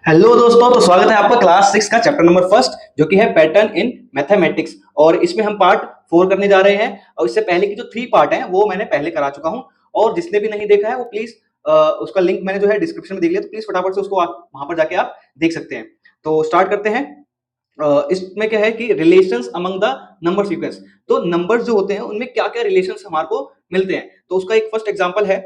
Hello दोस्तों, तो स्वागत है आपका क्लास 6 का चैप्टर नंबर फर्स्ट जो कि है पैटर्न इन मैथमेटिक्स। और इसमें हम पार्ट 4 करने जा रहे हैं। और इससे पहले की जो 3 पार्ट हैं वो मैंने पहले करा चुका हूं। और जिसने भी नहीं देखा है वो प्लीज उसका लिंक मैंने जो है डिस्क्रिप्शन में दे दिया, तो प्लीज फटाफट से उसको वहां पर जाके आप देख सकते हैं। तो स्टार्ट करते हैं। इसमें क्या है कि relations among the number sequence. तो नंबर्स जो होते हैं उनमें क्या क्या रिलेशंस हमारे को मिलते हैं। तो उसका एक फर्स्ट एग्जांपल है,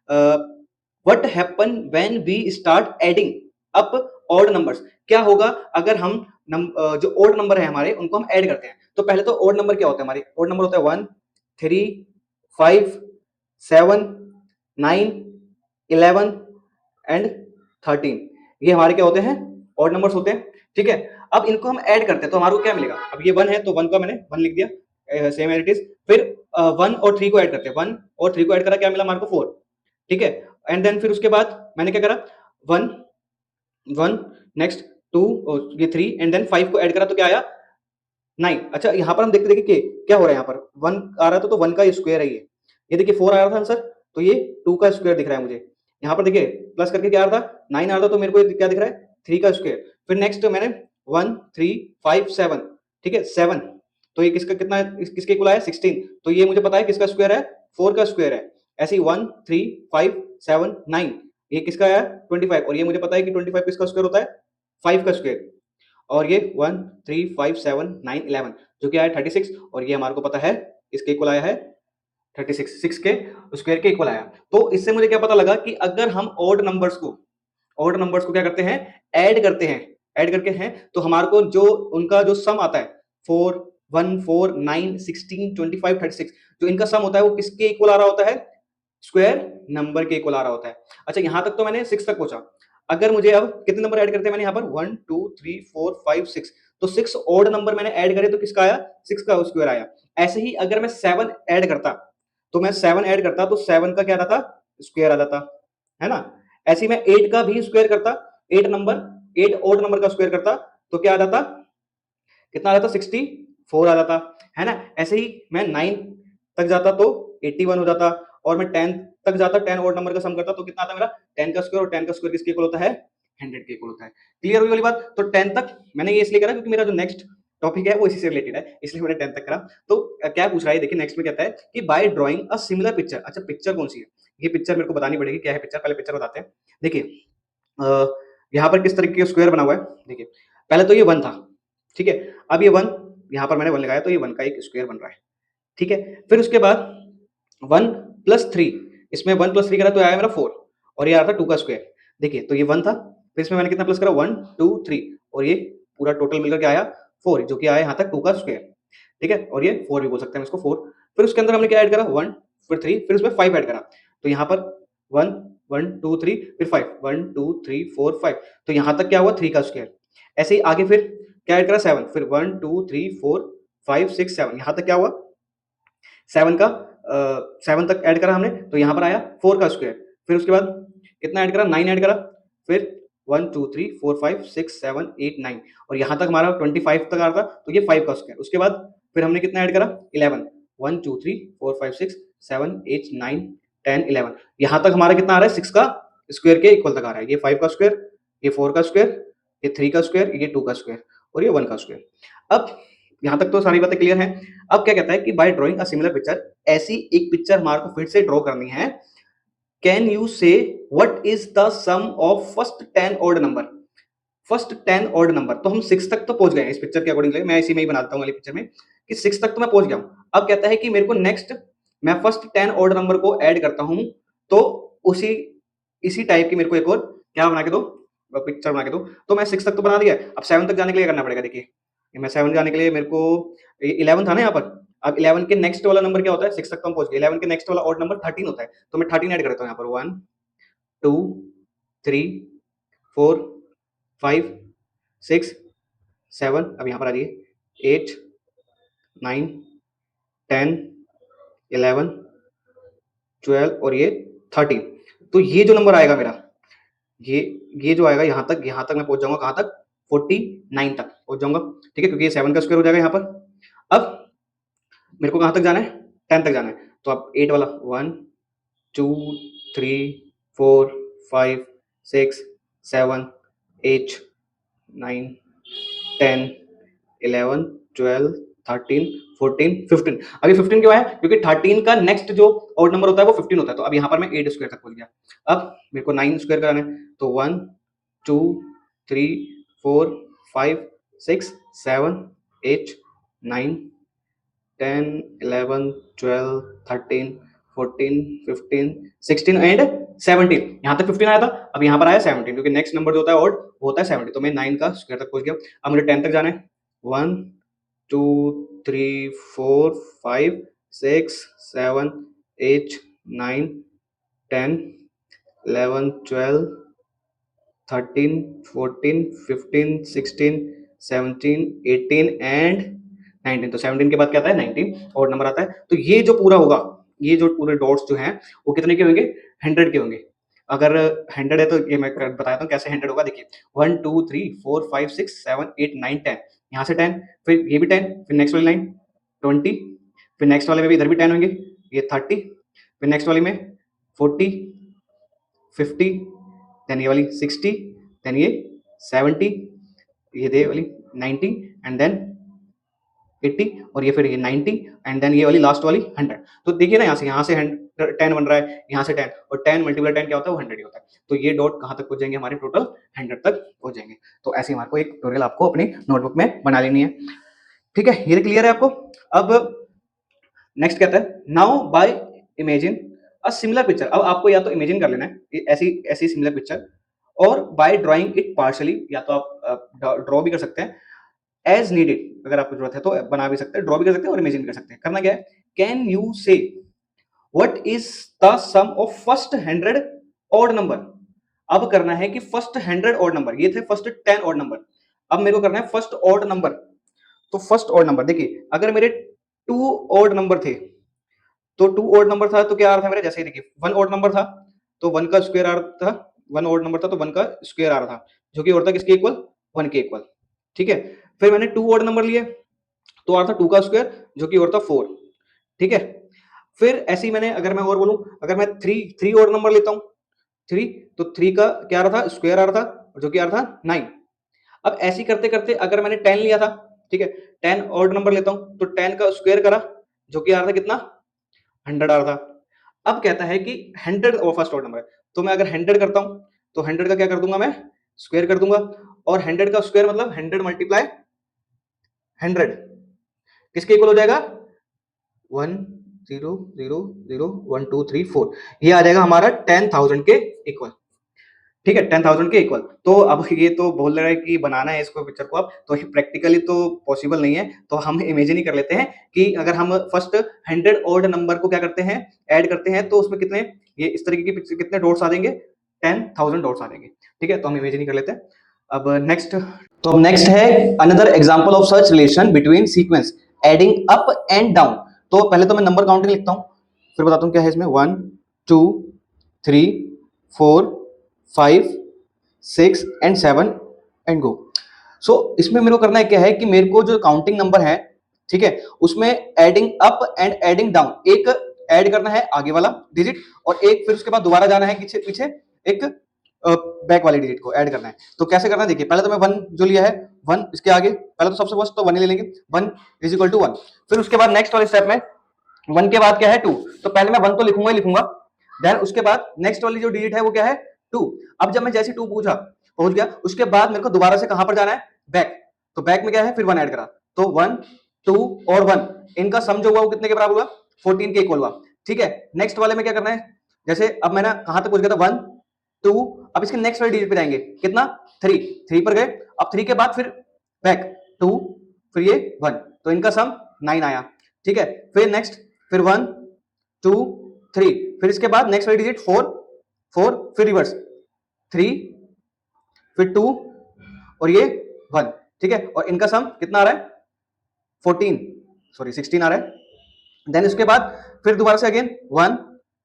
what happen when we start adding up odd numbers. क्या होगा अगर हम जो ऑड नंबर है हमारे उनको हम ऐड करते हैं। तो पहले तो ऑड नंबर क्या होता है, हमारे ऑड नंबर होता है 1, 3, 5, 7, 9, 11 एंड 13। ये हमारे क्या होते हैं, ऑड नंबर्स होते हैं। ठीक है, अब इनको हम ऐड करते हैं तो हमारे को क्या मिलेगा। अब ये 1 है तो 1 का मैंने 1 लिख दिया, सेम एज इट इज। फिर 1 और 3 को ऐड करते हैं, 1 और 3 को ऐड करा, क्या मिला हमारे को 4। ठीक है, एंड देन फिर उसके बाद मैंने क्या करा, 1 1 नेक्स्ट 2 और ये 3 एंड देन 5 को ऐड करा तो क्या आया 9। अच्छा, यहाँ पर हम देखते देखिए क्या हो रहा है, यहाँ पर 1 आ रहा था तो 1 का स्क्वायर है ये देखिए 4 आ रहा था आंसर, तो ये 2 का स्क्वायर दिख रहा है मुझे। यहाँ पर देखिए प्लस करके क्या आ रहा था, 9 आ रहा था, तो मेरे को क्या दिख रहा है 3 का स्क्वायर। फिर नेक्स्ट मैंने 1 3 5 7, ठीक है 7, तो ये किसका कितना किसके इक्वल आया 16, तो ये मुझे पता है किसका स्क्वायर है 4 का स्क्वायर है। ऐसे ही 1 3 5 7 9, ये किसका आया 25, और ये मुझे पता है कि 25 किसका स्क्वायर होता है 5 का स्क्वायर। और ये 1 3 5 7 9 11 जो कि आया 36, और ये हमारे को पता है इसके इक्वल आया है 36, 6 के स्क्वायर के इक्वल आया। तो इससे मुझे क्या पता लगा कि अगर हम ऑड नंबर्स को क्या करते हैं, ऐड करके हैं, तो हमारे को जो उनका जो सम आता है 4 1 4 9 16 25 36, जो इनका सम होता है वो किसके इक्वल आ रहा होता है, स्क्वायर नंबर के इक्वल आ रहा होता है। अच्छा, यहां तक तो मैंने 6 तक पहुंचा। अगर मुझे अब कितने नंबर ऐड करते हैं मैंने यहाँ पर 1 2 3 4 5 6, तो 6 ऑड नंबर मैंने ऐड करे तो किसका आया 6 का स्क्वायर आया। ऐसे ही अगर मैं 7 ऐड करता, तो मैं 7 ऐड करता तो 7 का क्या आता था स्क्वायर आ जाता, है ना। ऐसे ही मैं 8 का भी स्क्वायर करता, 8 ऑड नंबर का स्क्वायर करता तो क्या आ जाता, कितना आ जाता 64 आ जाता, है ना। ऐसे ही मैं 9 तक जाता तो 81 हो जाता, और मैं 10 तक जाता 10 ऑड नंबर का सम करता तो कितना आता मेरा 10 का स्क्वायर, और 10 का स्क्वायर किसके इक्वल होता है 100 के इक्वल होता है। क्लियर हुई वाली बात। तो 10 तक मैंने ये इसलिए करा क्योंकि मेरा जो नेक्स्ट टॉपिक है वो इसी से रिलेटेड है, इसलिए मैंने 10 तक करा। तो क्या पूछ रहा है देखिए, नेक्स्ट में कहता है कि by drawing a similar picture. अच्छा, पिक्चर कौन सी है, ये पिक्चर मेरे को बतानी पड़ेगी क्या है पिक्चर, पहले पिक्चर बताते हैं। देखिए यहाँ पर किस तरीके का स्क्वायर बना हुआ है, देखिए पहले तो ये 1 था, ठीक है। अब ये 1, यहाँ पर मैंने 1 लगाया तो ये 1 का एक स्क्वायर बन रहा है, ठीक है। फिर उसके बाद 1 प्लस 3, इसमें 1 प्लस 3 करा तो आया मेरा 4, और ये आ रहा था 2 का स्क्वायर। देखिए तो ये 1 था, फिर इसमें मैंने कितना प्लस करा 1 2 3, और ये पूरा टोटल मिलकर के आया 4, जो कि आया यहाँ तक 2 का स्क्वायर, ठीक है। और ये 4 भी बोल सकते हैं इसको 4। फिर उसके अंदर हमने क्या ऐड करा 1 फिर 3 फिर उसमें 5 ऐड करा, तो यहाँ पर 1 1 2 3 फिर 5 1 2 3 4 5, तो यहाँ तक क्या हुआ 3 का स्क्वायर। ऐसे ही आगे फिर क्या ऐड करा 7, फिर 1 2 3 4 5 6 7, यहाँ तक क्या हुआ 7 का 7 तक ऐड करा हमने, तो यहाँ पर आया 4 का स्क्वायर। फिर उसके बाद कितना ऐड करा 9 ऐड करा, फिर 1 2 3 4 5 6 7 8 9, और यहाँ तक हमारा 25 तक आ रहा था तो ये 5 का स्क्वायर। उसके बाद फिर हमने कितना ऐड करा 11, 1 2 3 4 5 6 7 8 9 10 11, यहाँ तक हमारा कितना आ रहा है 6 का स्क्वायर के इक्वल तक आ रहा है। ये 5 का स्क्वायर, ये 4 का स्क्वायर, ये 3 का स्क्वायर, ये 2 का स्क्वायर, और ये 1 का स्क्वायर। अब यहाँ तक तो सारी बातें क्लियर हैं। अब क्या कहता है कि by drawing a similar picture, ऐसी एक पिक्चर हमारे को फिर से ड्रॉ करनी है। Can you say what is the sum of first 10 odd number. First 10 odd number, तो हम 6 तक तो पहुंच गए इस पिक्चर के अकॉर्डिंग, मैं इसी में ही बनाता हूँ वाली पिक्चर में कि 6 तक तो मैं पहुंच गया हूं। अब कहता है कि मेरे को नेक्स्ट मैं फर्स्ट 10 ऑड नंबर को ऐड करता हूं, तो उसी इसी टाइप की मेरे को एक और क्या बना के दो, पिक्चर बना के दो। तो मैं 6 तक तो बना दिया, अब 7 तक जाने के लिए करना पड़ेगा। देखिए मैं 7 जाने के लिए मेरे को 11 था ना यहाँ पर, अब 11 के नेक्स्ट वाला नंबर क्या होता है 6 तक तो हम पहुंच गए, 11 के नेक्स्ट वाला ऑड नंबर 13 होता है, तो मैं 13 ऐड करता हूँ यहाँ पर 1 2 3 4 5 6 7, अब यहाँ पर आ जाइए 8 9 10 11 12 और ये 13। तो ये जो नंबर आएगा मेरा, ये जो आएगा यहाँ तक मैं पहुंच जाऊंगा, कहाँ तक 49 तक पहुंच जाऊंगा, ठीक है, क्योंकि ये 7 का स्क्वायर हो जाएगा यहाँ पर। अब मेरे को कहाँ तक जाना है 10 तक जाना है, तो अब 8 वाला 1 2 3 4 5 6 7 8 9 10 11 12 13 14 15। अभी 15 क्यों आया? क्योंकि 13 का नेक्स्ट जो ऑड नंबर होता है वो 15 होता है। तो अब यहाँ पर मैं 8 स्क्वायर तक पहुंच गया। अब मेरे को 9 स्क्वायर कराना है, तो 1 2 3 4 5 6 7 8 9 10 11 12 13 14 15 16 एंड 17। यहाँ तक 15 आया था, अब यहाँ पर आया 17 क्योंकि नेक्स्ट नंबर जो होता है ऑड वो होता है 70। तो मैं 9 का स्क्वायर तक पहुंच गया। अब मुझे 10 तक जाना है, 1 2 3 4 5 6 7 8 9 10 11 12 13 14 15 16 17 18 एंड 19। तो 17 के बाद क्या आता है? 19 और नंबर आता है। तो ये जो पूरा होगा, ये जो पूरे डॉट्स जो हैं वो कितने के होंगे? 100 के होंगे। अगर 100 है तो ये मैं बताता हूँ कैसे 100 होगा। देखिए 1 2 3 4 5 6 7 8 9 10, यहाँ से 10, फिर ये भी 10, फिर नेक्स्ट वाली लाइन 20, फिर नेक्स्ट वाले में भी इधर भी 10 होंगे, ये 30, फिर नेक्स्ट वाली में 40 50, देन ये वाली 60, देन ये 70, ये दे वाली 90 एंड देन 80, और ये फिर ये 90 एंड देन ये वाली लास्ट वाली 100। तो देखिए ना यहाँ से 10 बन रहा है, यहाँ से 10, और 10 मल्टीप्लाई 10 क्या होता है? वो 100 ही होता है। तो ये डॉट कहाँ तक पहुंच जाएंगे? हमारे टोटल 100 तक पहुंच जाएंगे। तो ऐसे हमारे को एक ट्यूटोरियल आपको अपनी नोटबुक में बना लेनी है। ठीक है, ये क्लियर है आपको? अब नेक्स्ट कहता है now by imagine a similar picture. अब आपको या तो इमेजिन कर लेना है ऐसी ऐसी सिमिलर पिक्चर, और बाय ड्राइंग इट पार्शली, या तो आप ड्रॉ भी कर सकते हैं एज नीडेड, अगर आपको जरूरत है तो बना भी सकते हैं, ड्रॉ भी कर सकते हैं और इमेजिन कर सकते हैं। करना क्या है? Can you say what is the sum of first 100 odd number. अब करना है कि फर्स्ट 100 ऑड नंबर, ये थे फर्स्ट 10 ऑड नंबर, अब मेरे को करना है फर्स्ट ऑड नंबर। तो फर्स्ट ऑड नंबर देखिए, अगर मेरे 2 ऑड नंबर थे, तो 2 ऑड नंबर था तो क्या आ रहा था मेरे? जैसे देखिए 1 ऑड नंबर था तो 1 का स्क्वायर आ रहा था, 1 ऑड नंबर था तो 1 का स्क्वायर आ रहा था, जो कि और था किसके इक्वल? 1 के इक्वल। ठीक है, फिर मैंने 2 ऑड नंबर लिए तो आ रहा था 2 का स्क्वायर, जो कि और था 4। ठीक है, फिर ऐसे ही मैंने, अगर मैं और बोलूं, अगर मैं 3 ऑड नंबर लेता हूं, 3, तो 3 का क्या आ रहा था? स्क्वायर आ रहा था, जो कि आ रहा था 9। अब ऐसे ही करते करते अगर मैंने 10 लिया था, ठीक है, 10 ऑड नंबर लेता हूं तो 10 का स्क्वायर करा, जो कि आ रहा था कितना? 100 आ रहा था। अब कहता है कि 100 और फर्स्ट ऑर्डर नंबर है, तो मैं अगर 100 करता हूं तो 100 का क्या कर दूंगा? मैं स्क्वायर कर दूंगा, और 100 का स्क्वायर मतलब 100 मल्टीप्लाई 100 किसके इक्वल हो जाएगा? 1 0 0 0 1 2 3 4, ये आ जाएगा हमारा 10,000 के इक्वल। ठीक है, 10,000 के इक्वल। तो अब ये तो बोल रहा है कि बनाना है इसको पिक्चर को, अब तो प्रैक्टिकली तो पॉसिबल नहीं है, तो हम इमेजिन ही कर लेते हैं कि अगर हम फर्स्ट 100 ऑड नंबर को क्या करते हैं? ऐड करते हैं, तो उसमें कितने, ये इस तरीके की पिक्चर, कितने डॉट्स आ जाएंगे? 10,000 डॉट्स आ जाएंगे। ठीक है, तो हम इमेजिन ही कर लेते हैं। अब नेक्स्ट, तो अब नेक्स्ट है another example of such relation between sequence adding up and down. तो पहले तो मैं नंबर काउंटिंग लिखता हूं, फिर बताता हूं क्या है इसमें। 1 2 3 4 5 6 एंड 7 एंड गो। सो इसमें मेरे को करना है क्या है कि मेरे को जो काउंटिंग नंबर है, ठीक है, उसमें adding up and adding down, एक ऐड करना है आगे वाला डिजिट, और एक फिर उसके बाद दोबारा जाना है पीछे पीछे, एक बैक वाले डिजिट को ऐड करना है। तो कैसे करना है? देखिए पहले तो मैं 1 जो लिया है, 1 इसके आगे, पहले तो सबसे फर्स्ट तो 1 ही ले लेंगे, 1 इज इक्वल टू 1। फिर उसके बाद नेक्स्ट वाले स्टेप में 1 के बाद क्या है? 2। तो पहले मैं 1 तो लिखूंगा ही लिखूंगा, देन उसके बाद नेक्स्ट वाली जो डिजिट है वो क्या है? 2। अब जब मैं जैसे 2 पहुंच गया, उसके बाद मेरे को दोबारा से कहां पर जाना है? बैक। तो बैक में क्या है? फिर 1 ऐड करा, तो 1 2 और 1, इनका सम जो हुआ वो कितने के बराबर हुआ? 14 के इक्वल हुआ। ठीक है, नेक्स्ट वाले में क्या करना है? जैसे अब मैं ना कहां तक पहुंच गया था? 1 2, अब इसके नेक्स्ट वाले डिजिट पे जाएंगे, कितना? 3, 3 पर गए, अब 3 के बाद फिर बैक 2, फिर ये 1, तो इनका सम 9 आया। ठीक है, फिर नेक्स्ट, फिर 1 2 3, फिर इसके बाद नेक्स्ट वाली डिजिट 4 4, फिर रिवर्स 3, फिर 2 और ये 1। ठीक है, और इनका सम कितना आ रहा है? 14, सॉरी 16 आ रहा है। देन इसके बाद फिर दोबारा से अगेन 1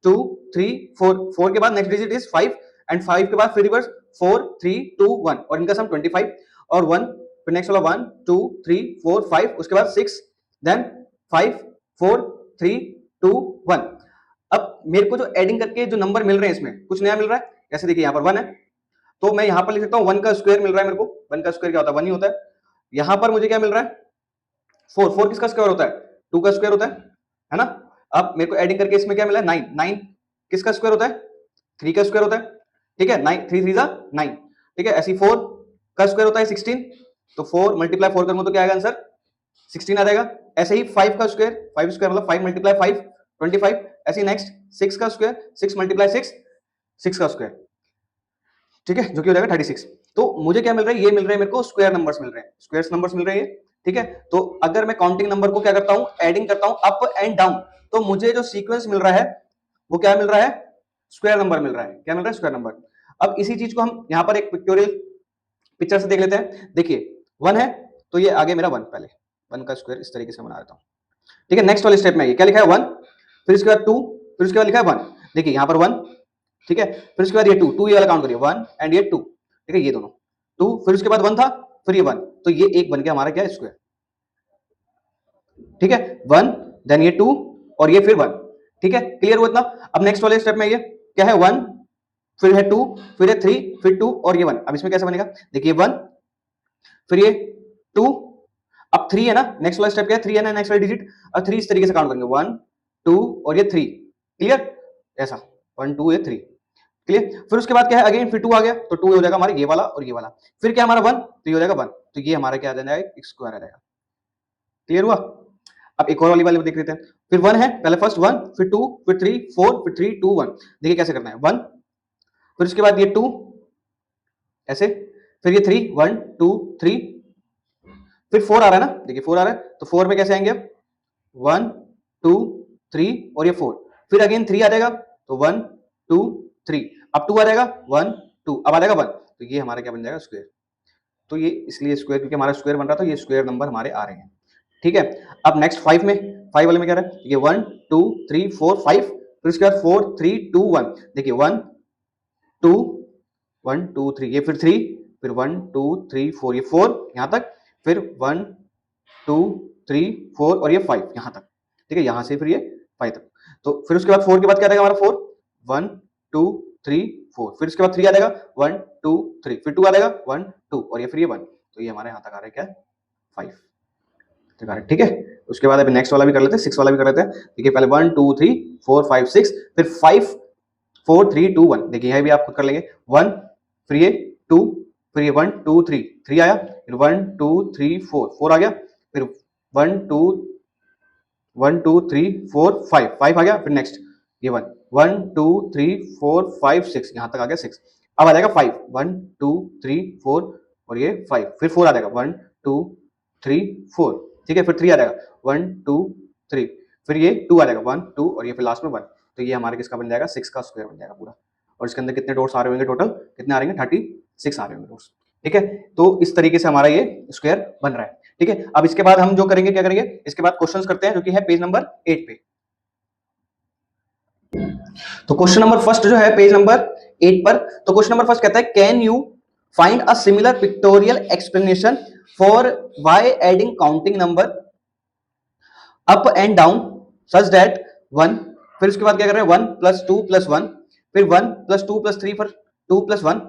2 3 4, 4 के बाद नेक्स्ट डिजिट इज 5, एंड 5 के बाद फिर रिवर्स 4 3 2 1, और इनका सम 25, और 1, फिर नेक्स्ट वाला 1 2 3 4 5, उसके बाद 6, देन 5 4 3 2 1। अब मेरे को जो एडिंग करके जो नंबर मिल रहे हैं, इसमें कुछ नया मिल रहा है। जैसे देखिए यहाँ पर 1 है, तो मैं यहां पर लिख सकता हूं 1 का स्क्वायर मिल रहा है मेरे को। 1 का स्क्वायर क्या होता है? 1 ही होता है। यहां पर मुझे क्या मिल रहा है? 4। 4 किसका स्क्वायर होता है? 2 का स्क्वायर होता है ना? अब मेरे को एडिंग करके इसमें क्या मिला? 9। 9 किसका स्क्वायर होता है? 3 का स्क्वायर होता है। ठीक है, 9 3 3 9। ठीक है, ऐसी 4 का स्क्वायर होता है 16। तो 4 मल्टीप्लाई 4 करूंगा तो क्या आएगा आंसर? 16 आ जाएगा। ऐसे ही 5 का स्क्वायर, 5 स्क्वायर मतलब 5 मल्टीप्लाई 5 25। ऐसे नेक्स्ट 6 का स्क्वायर, 6 मल्टीप्लाई 6 6 का स्क्वायर। ठीक है, जो कि हो जाएगा 36। तो मुझे क्या मिल रहा है? ये मिल रहा है मेरे को स्क्वायर नंबर्स मिल रहे हैं, स्क्वायर नंबर्स मिल रहे हैं। ठीक है, तो अगर मैं काउंटिंग नंबर को क्या करता हूं? एडिंग करता हूं अप एंड डाउन, तो मुझे जो सीक्वेंस मिल रहा है वो क्या मिल रहा है? स्क्वायर नंबर मिल रहा है। क्या मिल रहा है? Square number. अब इसी चीज को हम यहां पर एक पिक्टोरियल पिक्चर से देख लेते हैं। देखिए 1 है तो ये आगे मेरा 1, पहले 1 का स्क्वायर इस तरीके से बना देता हूं। ठीक है, नेक्स्ट वाले स्टेप में ये क्या लिखा है? 1, फिर इसके बाद 2, फिर उसके बाद लिखा है 1। देखिए यहां पर 1, ठीक है, फिर उसके बाद ये 2 ये वाला काउंट करिए, 1 एंड ये 2। ठीक है, ये दोनों 2, फिर उसके बाद 1 था, फिर ये 1, तो ये एक बन गया हमारा क्या? स्क्वायर। ठीक है, 1 देन ये 2 और ये फिर 1। ठीक है, क्लियर हुआ इतना? अब नेक्स्ट वाले स्टेप में ये क्या है? 1, फिर है 2, फिर है 3, फिर 2 और ये 1। अब इसमें कैसे बनेगा? देखिए 1, फिर ये 2, अब 3 है ना, नेक्स्ट वाला स्टेप क्या है? 3 है ना, नेक्स्ट वाला डिजिट। अब 3 इस तरीके से काउंट करेंगे, 1 2 और ये 3। क्लियर? ऐसा 1 2 ये 3। क्लियर? फिर उसके बाद क्या है? अगेन फिर 2 आ गया, तो 2 हो जाएगा हमारा ये वाला और ये वाला। फिर क्या हमारा 1, तो ये हो जाएगा 1, तो ये हमारा क्या आ जाएगा? एक स्क्वायर आ जाएगा। क्लियर हुआ? अब एक और वाली देख लेते हैं। फिर 1 है, पहले फर्स्ट 1, फिर 2, फिर 3 4, फिर 3 2 1। देखिए कैसे करना है? 1, फिर उसके बाद ये 2 ऐसे, फिर ये 3 1 2 3, फिर 4 आ रहा है ना, देखिए 4 आ रहा है, तो 4 में कैसे आएंगे? 1 2 3 और ये 4, फिर अगेन 3 आ जाएगा, तो 1 2 3, अब 2 आ जाएगा, 1 2, अब आ जाएगा 1, तो ये हमारा क्या बन जाएगा? स्क्वायर। तो ये इसलिए स्क्वायर, क्योंकि हमारा स्क्वायर बन रहा था, ये स्क्वायर नंबर हमारे आ रहे हैं। ठीक है, अब नेक्स्ट 5 में, 5 वाले में क्या रहा है? ये 1 2 3 4 5, फिर उसके बाद 4 3 2 1। देखिए 1 2 1 2 3, ये फिर 3, फिर 1 2 3 4, ये 4 यहां तक, फिर 1 2 3 4 और ये 5 यहां तक। ठीक है, यहां से फिर ये 5 तक। तो फिर उसके बाद 4 के बाद क्या आएगा हमारा? 4 1 2 3 4, फिर उसके बाद 3 आ जाएगा, 1 2 3, फिर 2 आ जाएगा, 1 2 और ये फिर ये 1। तो ये हमारे यहां तक आ रहा है क्या? 5 तक आ रहा है। ठीक है, उसके बाद अभी नेक्स्ट वाला भी कर लेते हैं, 6 वाला भी कर लेते हैं। देखिए पहले 1 2 3 4 5 6, फिर 5 4 3 2 1। देखिए यह भी आप खुद कर लेंगे, 1 फिर ये 2, फिर ये 1 2 3 3 आया, फिर 1 2 3 4 4 आ गया, फिर 1 2 1 2 3 4 5 5 आ गया, फिर नेक्स्ट ये 1 1 2 3 4 5 6, यहां तक आ गया 6। अब आ जाएगा 5 1 2 3 4 और ये 5, फिर 4 आ जाएगा, 1 2 3 4। ठीक है, फिर 3 आ जाएगा, 1 2 3, फिर ये 2 आ जाएगा, 1 2 और ये फिर लास्ट में 1। तो ये हमारे किसका बन जाएगा? 6 का स्क्वायर बन जाएगा पूरा। और इसके अंदर कितने डॉट्स आ रहे होंगे? टोटल कितने आ रहे होंगे? 36 आ रहे होंगे डॉट्स। ठीक है, तो इस तरीके से हमारा ये स्क्वायर बन रहा है। ठीक है, अब इसके बाद हम जो करेंगे, क्या करेंगे? इसके बाद क्वेश्चंस करते हैं, जो कि है पेज नंबर 8 पे। तो क्वेश्चन नंबर फर्स्ट जो है पेज नंबर 8 पर, तो क्वेश्चन नंबर फर्स्ट कहता है, can you find a similar pictorial explanation for why adding counting number up and down such that 1, फिर उसके बाद क्या कर रहे हैं? 1 प्लस 2 प्लस 1, फिर 1 प्लस 2 प्लस 3 पर 2 प्लस 1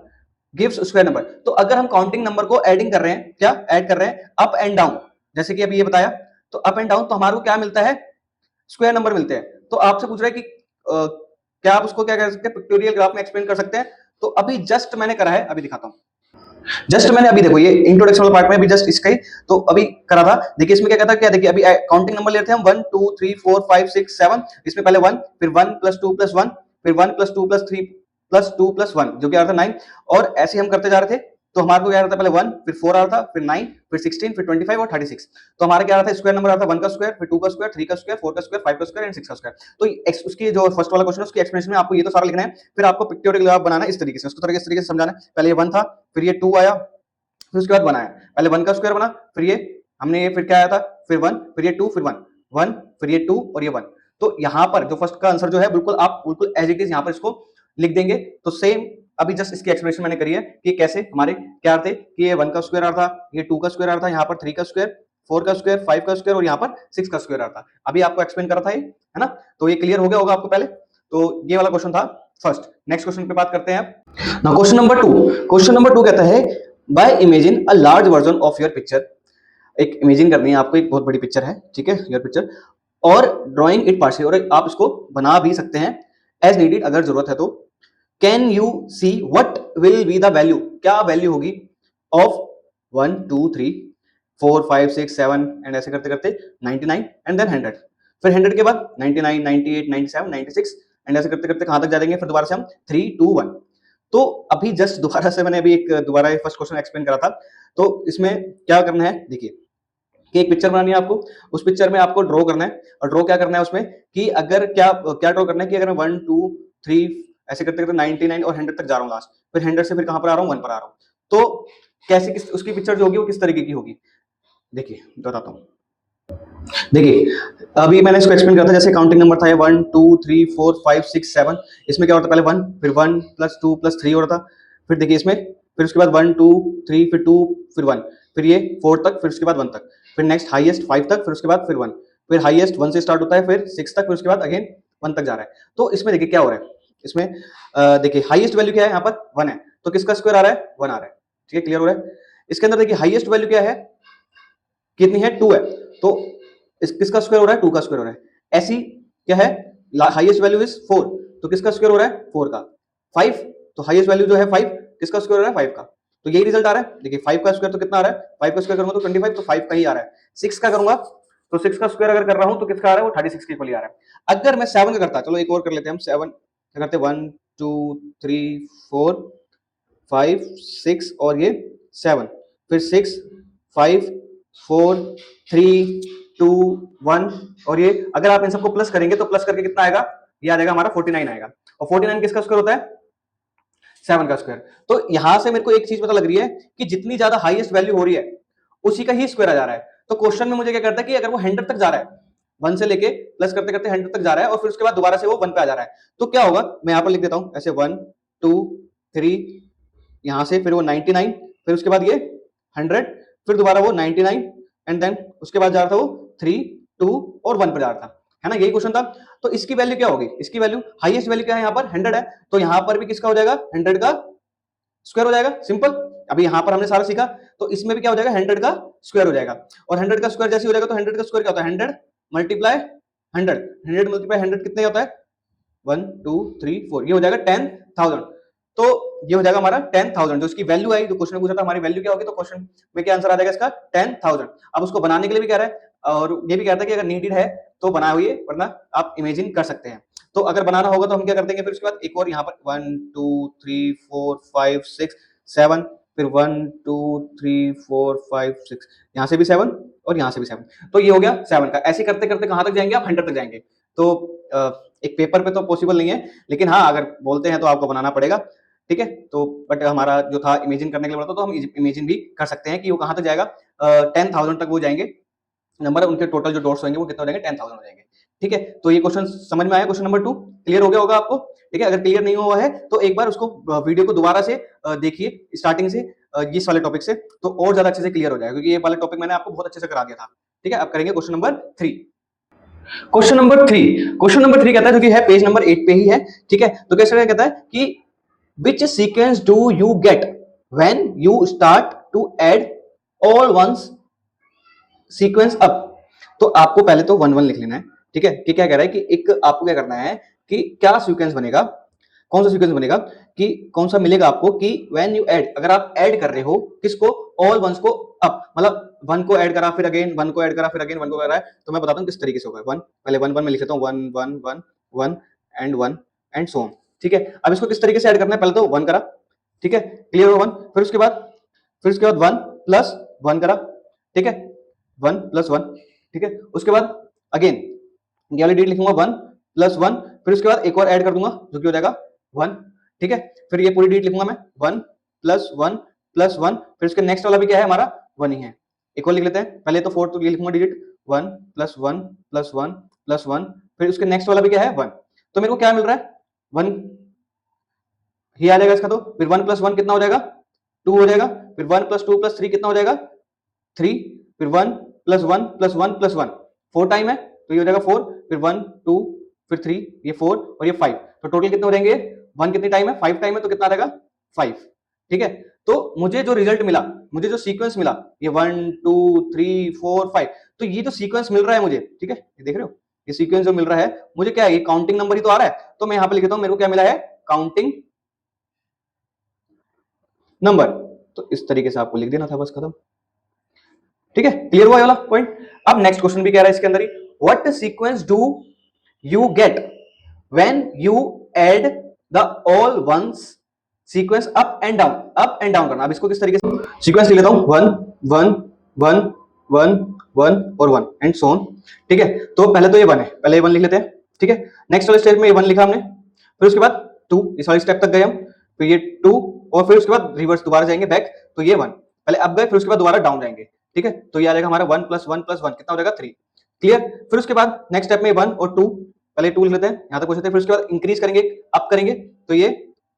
गिव्स स्क्वायर नंबर। तो अगर हम काउंटिंग नंबर को एडिंग कर रहे हैं, क्या ऐड कर रहे हैं? अप एंड डाउन, जैसे कि अभी ये बताया, तो अप एंड डाउन, तो हमारे को क्या मिलता है? स्क्वायर नंबर मिलते हैं। तो आपसे पूछ रहा है कि क्या आप उसको क्या कर सकते हैं? पिक्टोरियल ग्राफ में एक्सप्लेन कर सकते हैं। तो अभी जस्ट मैंने करा है, अभी दिखाता हूं। जस्ट मैंने अभी देखो, ये इंट्रोडक्शन वाला पार्ट में अभी जस्ट इसका ही तो अभी करा था। देखिए इसमें क्या कहता है? क्या देखिए अभी काउंटिंग नंबर लेते हैं हम, 1 2 3 4 5 6 7। इसमें पहले 1, फिर 1 प्लस 2 प्लस 1, फिर 1 प्लस 2 प्लस 3 प्लस 2 प्लस 1, जो कि आ रहा था 9। और ऐसे हम करते जा रहे थे। तो हमारे को क्या आ रहा था? पहले 1, फिर 4 आ रहा था, फिर 9, फिर 16, फिर 25 और 36। तो हमारा क्या आ रहा था? स्क्वायर नंबर आ रहा था 1 का स्क्वायर, फिर 2 का स्क्वायर, 3 का स्क्वायर, 4 का स्क्वायर, 5 का स्क्वायर एंड 6 का स्क्वायर। तो उसकी जो फर्स्ट वाला क्वेश्चन है, उसकी एक्सप्लेनेशन में आपको ये तो सारा लिखना है। फिर आपको पिक्टोरियल ग्राफ बनाना है इस तरीके से, उसको इस तरीके से समझाना है। पहले ये 1 था, फिर ये 2 आया, फिर उसके बाद बनाया, पहले 1 का स्क्वायर बना, फिर ये हमने ये, फिर क्या आया था? फिर 1, फिर ये 2, फिर 1 1, फिर ये 2 और ये 1। तो यहां पर जो फर्स्ट का आंसर जो है, बिल्कुल आप बिल्कुल एज इट इज यहां पर इसको लिख देंगे। तो सेम अभी जस्ट इसकी एक्सप्लेनेशन मैंने करी है कि कैसे हमारे क्या थे, कि ये 1 का स्क्वायर आ रहा था, ये 2 का स्क्वायर आ रहा था, यहाँ पर 3 का स्क्वायर, 4 का स्क्वायर, 5 का स्क्वायर और यहाँ पर 6 का स्क्वायर आ रहा था। अभी आपको एक्सप्लेन करा था ये, है ना? तो ये क्लियर हो गया होगा आपको पहले। तो ये वाला क्वेश्चन था फर्स्ट। नेक्स्ट क्वेश्चन पे बात करते हैं। नाउ क्वेश्चन नंबर 2 कहता है by imagine a large version of your picture. एक इमेजिन करनी है आपको, एक बहुत बड़ी पिक्चर है, ठीक है, योर पिक्चर, और ड्राइंग इट पार्शियल, और आप इसको बना भी सकते हैं एज नीडेड, अगर जरूरत है तो। Can you see what will be the value, क्या वैल्यू होगी ऑफ 1 2 3 4 5 6 7 एंड ऐसे करते करते 99 एंड देन 100, फिर 100 के बाद 99 98 97 96 एंड ऐसे करते करते कहां तक जा देंगे, फिर दोबारा से हम 3 2 1। तो अभी जस्ट दोबारा से मैंने अभी एक दोबारा फर्स्ट क्वेश्चन एक्सप्लेन करा था, तो इसमें क्या करना है, देखिए कि एक पिक्चर बनानी है आपको, उस पिक्चर में आपको ड्रॉ करना है, और ड्रॉ क्या करना है उसमें कि अगर क्या क्या ड्रॉ करना है कि अगर मैं 1 2 3 ऐसे करते करते 99 और 100 तक जा रहा हूँ लास्ट, फिर 100 से फिर कहां पर आ रहा हूँ, 1 पर आ रहा हूँ, तो कैसे किस उसकी पिक्चर जो होगी वो किस तरीके की होगी, देखिए बताता हूँ। देखिए अभी मैंने इसको एक्सप्लेन किया था, जैसे काउंटिंग नंबर था 1 2 3 4 5 6 7, इसमें क्या होता है, पहले 1 फिर 1 प्लस 2 प्लस 3 होता था, फिर देखिए इसमें फिर उसके बाद 1 2 3 फिर 2 फिर 1, फिर ये 4 तक, फिर उसके बाद 1 तक, फिर नेक्स्ट हाईएस्ट 5 तक, फिर उसके बाद फिर 1, फिर हाईएस्ट 1 से स्टार्ट होता है, फिर 6 तक, फिर उसके बाद अगेन 1 तक जा रहा है। तो इसमें देखिए क्या हो रहा है, इसमें देखिए हाईएस्ट वैल्यू क्या है, यहाँ पर 1 है, तो किसका स्क्वायर आ रहा है, 1 आ रहा है, ठीक है, क्लियर हो रहा है। इसके अंदर देखिए हाईएस्ट वैल्यू क्या है, कितनी है, 2 है, तो किसका स्क्वायर हो रहा है, 2 का स्क्वायर हो रहा है। ऐसी क्या है, हाईएस्ट वैल्यू इज 4, तो किसका स्क्वायर हो रहा है, 4 का। 5, तो हाईएस्ट वैल्यू जो है 5, किसका स्क्वायर हो रहा है, 5 का, तो यही रिजल्ट आ रहा है। देखिए 5 का स्क्वायर तो कितना आ रहा है, 5 का स्क्वायर करूंगा तो 25, तो 5 का ही आ रहा है। 6 का करूंगा तो 6 का स्क्वायर अगर कर रहा हूं तो किसका आ रहा है, वो 36 के इक्वल ही आ रहा है। अगर मैं 7 का करता, चलो एक और कर लेते हैं हम, 7 क्या करते, 1 2 3 4 5 6 और ये 7, फिर 6 5 4 3 2 1, और ये अगर आप इन सबको प्लस करेंगे तो प्लस करके कितना आएगा, ये आ जाएगा हमारा 49 आएगा, और 49 किसका स्क्वायर होता है, 7 का स्क्वायर। तो यहां से मेरे को एक चीज पता लग रही है कि जितनी ज्यादा हाईएस्ट वैल्यू हो रही है उसी का ही स्क्वायर आ जा रहा है। तो क्वेश्चन में मुझे क्या करता है कि अगर वो 100 तक जा रहा है, 1 से लेके प्लस करते करते 100 तक जा रहा है, और फिर उसके बाद दोबारा से वो 1 पे आ जा रहा है, तो क्या होगा, मैं यहां पर लिख देता हूं ऐसे 1 2 3, यहां से फिर वो 99, फिर उसके बाद ये 100, फिर दोबारा वो 99 एंड देन उसके बाद जा रहा था वो 3 2 और 1 पर जा रहा था, है ना, यही क्वेश्चन था। तो इसकी वैल्यू क्या होगी, इसकी वैल्यू हाईएस्ट वैल्यू क्या है, यहाँ पर 100 है, तो यहां पर भी किसका हो जाएगा, 100 का स्क्वायर हो जाएगा, सिंपल। अभी यहां पर हमने सारा सीखा, तो इसमें भी क्या हो जाएगा, 100 का स्क्वायर हो जाएगा, और 100 का स्क्वायर जैसे हो जाएगा तो 100 का स्क्वायर क्या होता है, 100 मल्टीप्लाई 100, 100 मल्टीप्लाई 100 कितने होता है, 1 2 3 4, ये हो जाएगा 10,000। तो ये हो जाएगा हमारा 10,000, जो इसकी वैल्यू आई, जो क्वेश्चन में पूछा था हमारी वैल्यू क्या होगी, तो क्वेश्चन में क्या आंसर आ जाएगा इसका, 10,000। अब उसको बनाने के लिए भी कह रहा है, और ये भी कहता है कि अगर नीडेड है तो बनाए हुए, वरना आप इमेजिन कर सकते हैं। तो अगर बनाना होगा तो हम क्या कर देंगे, फिर उसके बाद एक और यहाँ पर 1 2 3 4 5 6 7, फिर 1 2 3 4 5 6, यहाँ से भी 7 और यहाँ से भी 7, तो ये हो गया 7 का। ऐसे करते करते कहां तक जाएंगे आप, 100 तक जाएंगे। तो एक पेपर पे तो पॉसिबल नहीं है, लेकिन हाँ अगर बोलते हैं तो आपको बनाना पड़ेगा, ठीक है। तो बट हमारा जो था इमेजिन करने के लिए बोला था, तो हम इमेजिन भी कर सकते हैं कि वो कहां तक जाएगा, 10,000 तक वो जाएंगे, नंबर उनके टोटल जो डॉट्स होंगे वो कितने हो जाएंगे, 10,000 हो जाएंगे, ठीक है। तो ये क्वेश्चन समझ में आया, क्वेश्चन नंबर 2 क्लियर हो गया होगा आपको, ठीक है। अगर क्लियर नहीं हुआ है तो एक बार उसको वीडियो को दोबारा से देखिए स्टार्टिंग से, इस वाले टॉपिक से, तो और ज्यादा अच्छे से क्लियर हो जाएगा, क्योंकि ये वाला टॉपिक मैंने आपको बहुत अच्छे से करा दिया था, ठीक है। अब करेंगे क्वेश्चन नंबर 3। क्वेश्चन नंबर 3 कहता है, जो कि है पेज नंबर 8 पे ही है, ठीक है। तो कैसे कहता है कि which sequence do you get when you start to add all ones sequence up। तो आपको पहले तो 1 1 लिख लेना है, ठीक है, कि क्या कह रहा है कि एक आपको क्या करना है कि क्या सीक्वेंस बनेगा, कौन सा सीक्वेंस बनेगा, कि कौन सा मिलेगा आपको कि व्हेन यू ऐड, अगर आप ऐड कर रहे हो किसको, ऑल वंस को अप, मतलब 1 को ऐड करा फिर अगेन 1 को ऐड करा फिर अगेन 1 को कर रहा है, तो मैं बताता हूं किस तरीके से होगा। 1 पहले 1 1 में लिख लेता हूं, 1 1 1 1 एंड सो ऑन, ठीक है। अब इसको किस तरीके से ऐड करना है, पहले तो 1 करा, ठीक है, क्लियर हो 1, फिर उसके बाद 1 प्लस 1 करा, ठीक है, 1 प्लस 1, ठीक है, उसके बाद अगेन ये वाली डिजिट लिखूंगा 1 प्लस 1, फिर उसके बाद एक और ऐड कर दूंगा जो कि हो जाएगा 1, ठीक है, फिर ये पूरी डिजिट लिखूंगा मैं 1 प्लस 1 प्लस 1, फिर उसके नेक्स्ट वाला भी क्या है हमारा 1 ही है, एक और लिख लेते हैं, पहले तो 4 तो ये लिखूंगा डिजिट 1 प्लस 1 प्लस 1 प्लस 1, फिर उसके नेक्स्ट वाला भी क्या है 1, तो मेरे को क्या मिल रहा है 1 ही आ जाएगा इसका, तो फिर 1 प्लस 1 कितना हो जाएगा 2 हो जाएगा, फिर 1 प्लस 2 प्लस 3 कितना हो जाएगा 3, फिर 1 प्लस 1 प्लस 1 प्लस 1 4 टाइम है, तो ये हो जाएगा 4, फिर 1 2 फिर 3 ये 4 और ये 5, तो टोटल कितने हो जाएंगे 1 कितनी टाइम है, 5 टाइम है, तो कितना आ जाएगा 5। ठीक है, तो मुझे जो रिजल्ट मिला, मुझे जो सीक्वेंस मिला, ये 1 2 3 4 5, तो ये जो सीक्वेंस मिल रहा है मुझे, ठीक है, ये देख रहे हो, ये सीक्वेंस जो मिल रहा है मुझे, क्या है, ये काउंटिंग नंबर ही तो आ रहा है, तो मैं यहां पे लिख देता हूं मेरे को क्या मिला है, काउंटिंग नंबर। तो इस तरीके से आपको लिख देना था, बस खत्म। ठीक है, क्लियर हुआ ये वाला पॉइंट। अब नेक्स्ट क्वेश्चन भी कह रहा है इसके अंदर ही, what sequence do you get when you add the all ones sequence up and down, up and down करना। अब इसको किस तरीके से सीक्वेंस लिख लेता हूं, 1 1 1 1 1 और 1 एंड सो ऑन। ठीक है, तो पहले तो ये 1 है, पहले ये 1 लिख लेते हैं। ठीक है, नेक्स्ट वाले स्टेप में ये 1 लिखा हमने, फिर उसके बाद 2, इस वाले स्टेप तक गए हम, तो ये 2, और फिर उसके बाद रिवर्स दोबारा जाएंगे बैक, तो ये 1, पहले अप गए, फिर उसके बाद दोबारा डाउन जाएंगे। ठीक है, तो ये आ जाएगा हमारा 1 + 1 + 1 कितना हो जाएगा 3। क्लियर, फिर उसके बाद नेक्स्ट स्टेप में 1 और 2, पहले 2 लिख लेते हैं, यहां तक पहुंचते हैं, फिर उसके बाद इंक्रीज करेंगे, अप करेंगे, तो ये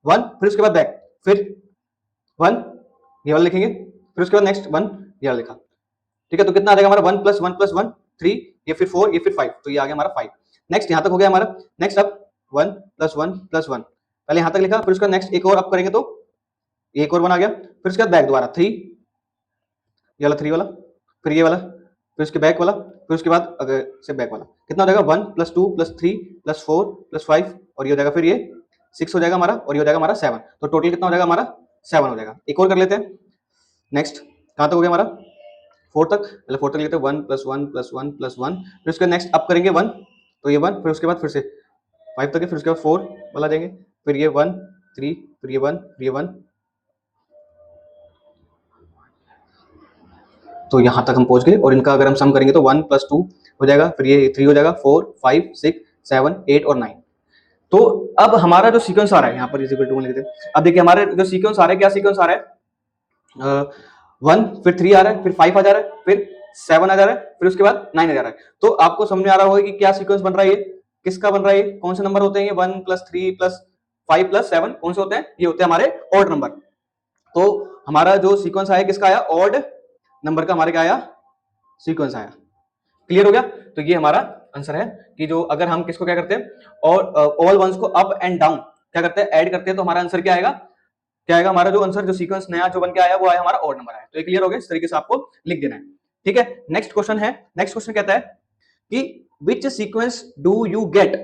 1, फिर उसके बाद बैक, फिर 1, ये वाला लिखेंगे, फिर उसके बाद नेक्स्ट 1, ये वाला लिखा। ठीक है, तो कितना आ जाएगा हमारा 1 + 1 + 1 3, ये फिर 4, ये फिर 5, तो ये आ गया हमारा 5। नेक्स्ट यहां तक हो गया हमारा, नेक्स्ट अब 1 + 1 + 1, पहले यहां तक लिखा, फिर उसका नेक्स्ट एक और अप करेंगे, तो एक और 1 आ गया, फिर उसके बाद बैक दोबारा 3, ये वाला 3 वाला, फिर ये वाला, फिर उसके बैक वाला, फिर उसके बाद अगर से बैक वाला, कितना हो जाएगा 1 + 2 + 3 + 4 + 5, और ये हो जाएगा फिर ये 6 हो जाएगा हमारा, और ये हो जाएगा हमारा 7, तो टोटल कितना हो जाएगा हमारा 7 हो जाएगा। एक और कर लेते हैं, नेक्स्ट कहां तक हो गया हमारा 4 तक, पहले 4 तक लेते हैं, 1 + 1 + 1 + 1, फिर उसके नेक्स्ट अप करेंगे 1, तो ये 1, फिर उसके बाद फिर से 5 तक है, फिर उसके बाद 4 वाला जाएंगे, फिर ये 1 3, फिर ये 1, फिर ये 1, तो यहां तक हम पहुंच गए, और इनका अगर हम सम करेंगे तो 1 + 2 हो जाएगा, फिर ये 3 हो जाएगा, 4 5 6 7 8 और 9। तो अब हमारा जो सीक्वेंस आ रहा है यहाँ पर इक्वल टू 1 लिखते हैं, अब देखिए हमारे जो सीक्वेंस आ रहा है, क्या सीक्वेंस आ रहा है, 1, फिर 3 आ रहा है, फिर 5 आ जा रहा है, फिर 7 आ जा रहा है, फिर उसके बाद 9 आ जा रहा है। तो आपको समझ में आ रहा होगा कि क्या सीक्वेंस बन रहा है, ये किसका बन रहा है, कौन से नंबर होते हैं ये, 1 + 3 + 5 + 7 कौन से होते हैं, ये होते हैं हमारे ऑड नंबर। तो हमारा जो सीक्वेंस आया किसका आया, ऑड नंबर का हमारे क्या आया, सीक्वेंस आया। क्लियर हो गया, तो ये हमारा आंसर है कि जो अगर हम किसको क्या करते हैं, और ऑल वंस को अप एंड डाउन क्या करते हैं, ऐड करते हैं, तो हमारा आंसर क्या आएगा, क्या आएगा हमारा जो आंसर, जो सीक्वेंस नया जो बन के आया वो आया हमारा ऑड नंबर आया। तो ये क्लियर हो गया, इस तरीके से आपको लिख देना है। ठीक है, नेक्स्ट क्वेश्चन है, नेक्स्ट क्वेश्चन कहता है कि which sequence do you get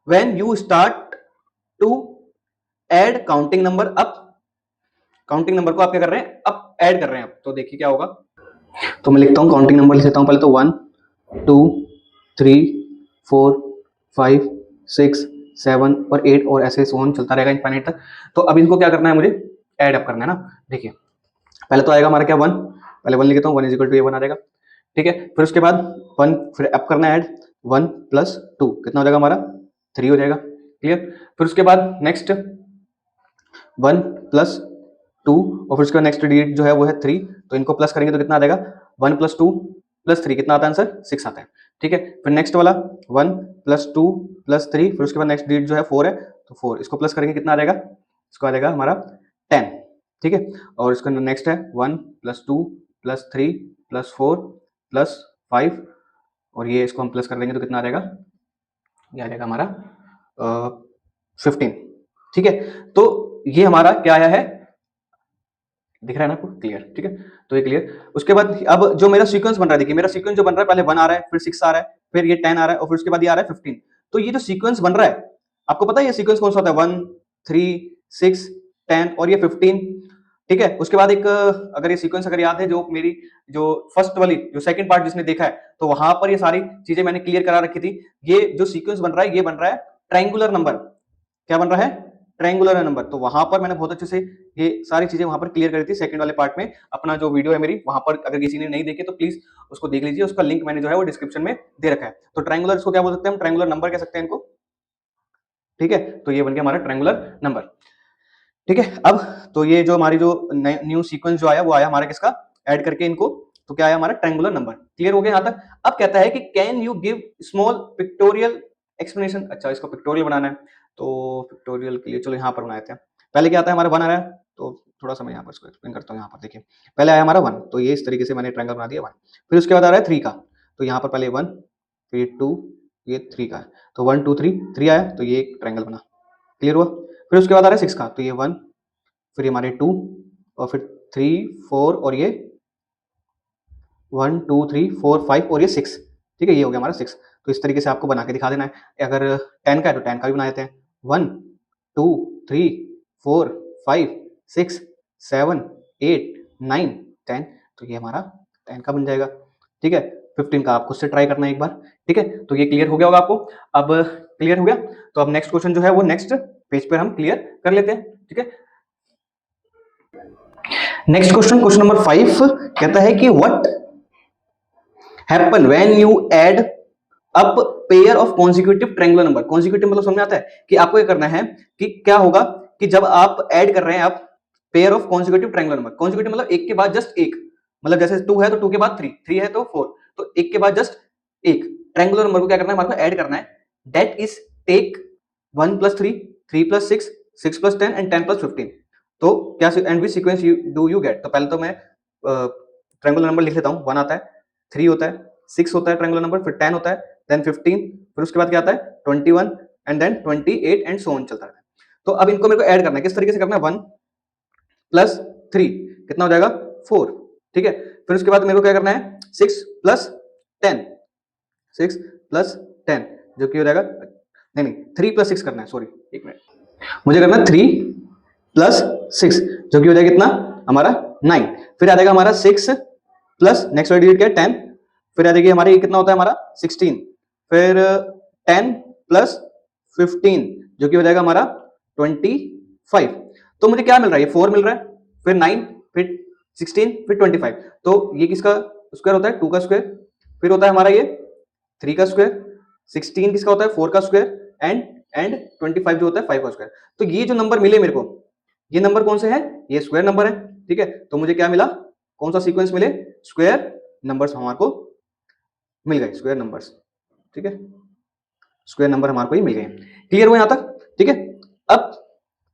when you start to add counting number up, counting number को आप क्या कर रहे हैं, अप ऐड कर रहे हैं। अब तो देखिए क्या होगा, तो मैं लिखता हूं, काउंटिंग नंबर लिख लेता हूं, पहले तो 1 2 3 4 5 6 7 और 8 और ऐसे सोन चलता रहेगा इनफाइनाइट तक। तो अब इनको क्या करना है, मुझे ऐड अप करना है ना। देखिए पहले तो आएगा हमारा क्या 1, पहले 1 लिखता हूँ, 1 = ये 1 आ जाएगा। ठीक है, फिर उसके बाद 1, फिर अप करना है ऐड, 1 + 2 कितना हो जाएगा हमारा 3 हो जाएगा। क्लियर, फिर उसके बाद नेक्स्ट 1 + 2 और फिर उसका नेक्स्ट डिजिट जो है वो है 3, तो इनको प्लस करेंगे तो कितना आ जाएगा 1 + 2 + 3 कितना आता है आंसर 6 आता है। ठीक है, फिर नेक्स्ट वाला 1 + 2 + 3, फिर उसके बाद नेक्स्ट डिजिट जो है 4 है, तो 4 इसको प्लस करेंगे कितना आ जाएगा, इसको आ जाएगा हमारा 10। ठीक है, और इसका नेक्स्ट है 1 + 2 + 3 + 4 + 5, और ये इसको हम प्लस कर देंगे तो कितना आ जाएगा, ये आ जाएगा हमारा 15। ठीक है, तो ये हमारा क्या आया है, दिख रहा है ना आपको, क्लियर। ठीक है, तो ये क्लियर। उसके बाद अब जो मेरा सीक्वेंस बन रहा है, देखिए मेरा सीक्वेंस जो बन रहा है, पहले 1 आ रहा है, फिर 6 आ रहा है, फिर ये 10 आ रहा है, और फिर उसके बाद ये आ रहा है 15। तो ये जो सीक्वेंस बन रहा है, आपको पता है ये सीक्वेंस कौन सा होता है, 1 3 6 10 और ये 15। ठीक है, उसके बाद एक अगर ये सीक्वेंस अगर याद है, जो मेरी जो फर्स्ट वाली जो सेकंड पार्ट जिसने देखा है, तो वहां पर ये सारी चीजें मैंने क्लियर करा रखी थी। ये जो सीक्वेंस बन रहा है, ये बन रहा है ट्रायंगुलर नंबर। क्या बन रहा है, ट्रायंगुलर नंबर। तो वहां पर मैंने बहुत अच्छे से ये सारी चीजें वहां पर क्लियर करी थी सेकंड वाले पार्ट में। अपना जो वीडियो है मेरी, वहां पर अगर किसी ने नहीं देखे तो प्लीज उसको देख लीजिए, उसका लिंक मैंने जो है वो डिस्क्रिप्शन में दे रखा है। तो ट्रायंगुलर इसको क्या बोल सकते हैं हम, ट्रायंगुलर नंबर कह सकते हैं इनको। ठीक है, तो ये बन गया हमारा ट्रायंगुलर नंबर। ठीक है, अब तो ये जो हमारी जो न्यू सीक्वेंस जो आया वो आया हमारा किसका, ऐड करके इनको, तो क्या आया हमारा ट्रायंगुलर नंबर। क्लियर हो गया यहां तक। अब कहता है कि can you give small pictorial explanation. अच्छा, इसको पिक्टोरियल बनाना है, तो पिक्टोरियल के लिए चलो यहाँ पर बनाते हैं। पहले क्या आता है हमारा 1 आ रहा है, तो थोड़ा सा मैं यहाँ पर इसको एक्सप्लेन करता हूँ। यहाँ पर देखिए पहले आया हमारा 1, तो ये इस तरीके से मैंने ट्रायंगल बना दिया 1। फिर उसके बाद आ रहा है 3 का, तो यहाँ पर पहले 1 फिर 2 ये 3 का है, तो 1 2 3 3 आया, तो ये एक ट्रायंगल बना। क्लियर हुआ। फिर उसके बाद आ रहा है 6 का, तो ये 1, फिर ये हमारे 2, और फिर 3 4 और ये 1 2 3 4 5 और ये 6। ठीक है, ये हो गया हमारा 6। तो इस तरीके से आपको बना के दिखा देना है। अगर 10 का है तो 10 का भी बना देते हैं। 1 2 3 4 5 6 7 8 9 10, तो ये हमारा 10 का बन जाएगा। ठीक है, 15 का आप खुद से ट्राई करना है एक बार। ठीक है, तो ये क्लियर हो गया होगा आपको। अब क्लियर हो गया, तो अब नेक्स्ट क्वेश्चन जो है वो नेक्स्ट पेज पर हम क्लियर कर लेते हैं। ठीक है, नेक्स्ट क्वेश्चन, क्वेश्चन नंबर 5 कहता है कि what happen when you add up pair of consecutive triangular number. Consecutive मतलब समझ में आता है कि आपको ये करना है कि क्या होगा कि जब आप ऐड कर रहे हैं आप pair of consecutive triangular number. Consecutive मतलब एक के बाद जस्ट एक, मतलब जैसे 2 है तो 2 के बाद 3, 3 है तो 4, तो एक के बाद जस्ट एक ट्रायंगुलर नंबर को क्या करना है, हमारे को ऐड करना है। That is take 1 + 3 3 + 6 6 + 10 and 10 + 15। तो क्या and which sequence do you get. तो पहले तो मैं ट्रायंगुलर नंबर लिख लेता हूँ। 1 आता है, 3 होता है, 6 होता है ट्रायंगुलर नंबर, फिर 10 होता है, देन 15, फिर उसके बाद क्या आता है 21 and then 28 and so on चलता है। तो अब इनको मेरे को ऐड करना है। किस तरीके से करना है, 1 + 3 कितना हो जाएगा 4। ठीक है, फिर उसके बाद मेरे को क्या करना है 6 + 10, 6 + 10 जो कि हो जाएगा, नहीं नहीं 3 + 6 करना है, सॉरी एक मिनट, मुझे करना है 3 + 6 जो कि हो जाएगा कितना हमारा 9। फिर आ जाएगा हमारा 6 प्लस नेक्स्ट वाला डिजिट क्या है 10, फिर आ जाएगी हमारी ये कितना होता है हमारा 16, फिर 10 + 15 जो कि हो जाएगा हमारा 25। तो मुझे क्या मिल रहा है, ये 4 मिल रहा है, फिर 9, फिर 16, फिर 25। तो ये किसका स्क्वायर होता है 2 का स्क्वायर, फिर होता है हमारा ये 3 का स्क्वायर, 16 किसका होता है 4 का स्क्वायर एंड 25 जो होता है 5 का स्क्वायर। तो ये जो नंबर मिले मेरे को, ये नंबर कौन से हैं, ये स्क्वायर नंबर है। ठीक है, तो मुझे क्या मिला, कौन सा सीक्वेंस मिले, स्क्वायर नंबर्स हमारे को मिल गए, स्क्वायर नंबर्स। ठीक है, स्क्वायर नंबर हमारे को ही मिल गए। क्लियर हुआ यहां तक। ठीक है, अब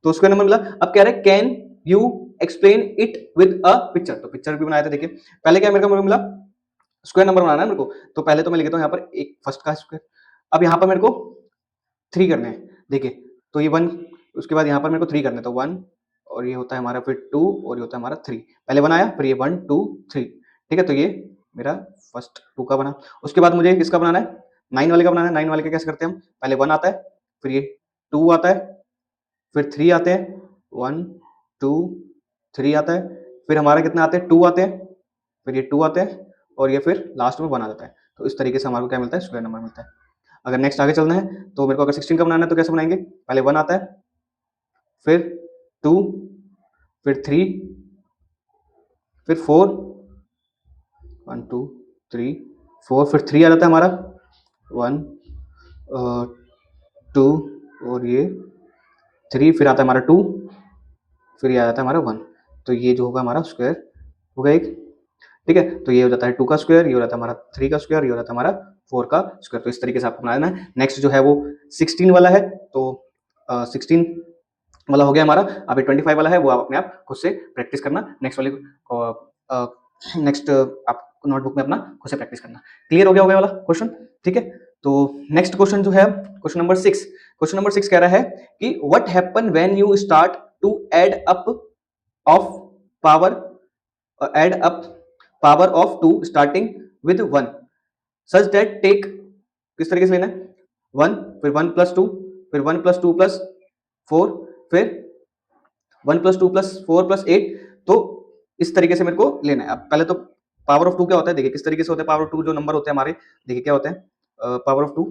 तो स्क्वायर नंबर मिला। अब कह रहे हैं can you explain it with a picture. तो पिक्चर भी बनाया था। देखिए पहले क्या मेरे को मिला, स्क्वायर नंबर बनाना है मेरे को, तो पहले तो मैं लिख देता हूं यहाँ पर एक फर्स्ट का स्क्वायर। अब यहाँ पर मेरे को 3 करने हैं। देखिए तो ये 1, उसके बाद यहाँ पर मेरे को 3 करने हैं, तो 1 और ये होता है हमारा फिर 2 और ये होता है हमारा 3। पहले 1 आया, फिर ये 1 2 3। ठीक है, तो ये मेरा फर्स्ट 2 का बना। उसके बाद मुझे किसका बनाना है, 9 वाले का बनाना है। 9 वाले का कैसे करते हैं हम, पहले 1 आता है, फिर ये 2 आता है, फिर 3 आते हैं, 1 2 3 आता है, फिर हमारा कितने आते हैं 2 आते हैं, फिर ये 2 आते हैं और ये फिर लास्ट में 1 आ जाता है। तो इस तरीके से हमारे को क्या मिलता है, स्क्वायर नंबर मिलता है। अगर नेक्स्ट आगे चलना है तो मेरे को अगर 16 का बनाना है तो कैसे बनाएंगे, पहले 1 आता है, फिर 2, फिर 3, फिर 4, 1 2 3 4, फिर 3 आ जाता है हमारा, 1 2 और ये 3, फिर आता है हमारा 2, फिर ये आ जाता है हमारा 1। तो ये जो होगा हमारा स्क्वायर होगा एक। ठीक है, तो ये हो जाता है 2 का स्क्वायर, ये हो जाता है हमारा 3 का स्क्वायर, ये हो जाता है हमारा 4 का स्क्वायर। तो इस तरीके से आपको बनाना है। नेक्स्ट जो है वो 16 वाला है, तो 16 वाला हो गया हमारा। अभी 25 वाला है, वो आप अपने आप खुद से प्रैक्टिस करना। नेक्स्ट वाले नेक्स्ट आप नोटबुक में अपना खुद से प्रैक्टिस करना। क्लियर हो गया वाला क्वेश्चन। ठीक है, तो नेक्स्ट क्वेश्चन जो है क्वेश्चन नंबर 6। क्वेश्चन नंबर 6 कह रहा है कि what happen when you start to add up of power add up power of 2 starting with 1 such that take, किस तरीके से लेना है 1, फिर 1 + 2, फिर 1 + 2 + 4, फिर 1 + 2 + 4 + 8। तो इस तरीके से मेरे को लेना है। अब पहले तो पावर ऑफ 2 क्या होता है, देखिए किस तरीके से होता है पावर ऑफ 2 जो नंबर होते हैं हमारे। देखिए क्या होते हैं पावर ऑफ 2,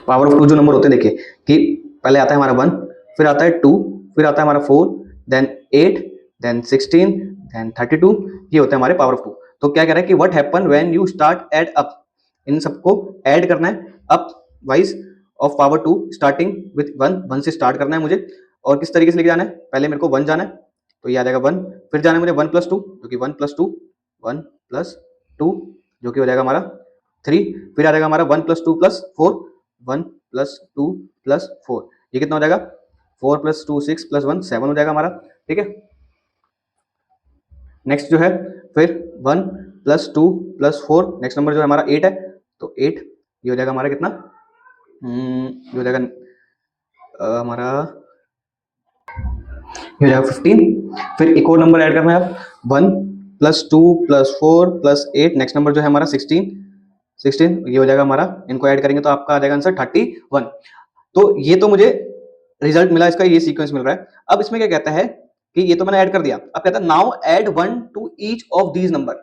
पावर ऑफ 2 जो नंबर होते हैं, देखिए कि पहले आता है हमारा 1, फिर आता है 2, फिर आता है हमारा 4, देन 8, देन 16, देन 32। ये होते हैं हमारे पावर ऑफ 2। तो क्या कह रहा है कि what happen when you start add up, इन सबको ऐड करना है up wise of power 2 starting with 1, 1 से स्टार्ट करना है मुझे। और किस तरीके से लेके जाना है, पहले मेरे को 1 जाना है, तो ये आ जाएगा 1, फिर जाना है मुझे 1 + 2 जो कि 1 + 2, 1 + 2 जो कि हो जाएगा हमारा 3, फिर आ जाएगा हमारा 1 + 2 + 4, 1 + 2 + 4, ये कितना हो जाएगा 4 + 2 6 + 1 7 हो जाएगा हमारा। ठीक है, नेक्स्ट जो है फिर 1 + 2 + 4, नेक्स्ट नंबर जो है हमारा 8 है, तो 8 ये हो जाएगा हमारा कितना, ये हो जाएगा हमारा ये हो जाएगा 15। फिर एक और नंबर ऐड करना है अब, 1 plus 2 plus 4 plus 8, next number जो है हमारा 16 ये हो जाएगा हमारा, इनको ऐड करेंगे तो आपका आ जाएगा आंसर 31। तो ये तो मुझे रिजल्ट मिला, इसका ये सीक्वेंस मिल रहा है। अब इसमें क्या कहता है कि ये तो मैंने ऐड कर दिया, अब कहता है now add 1 to each of these number.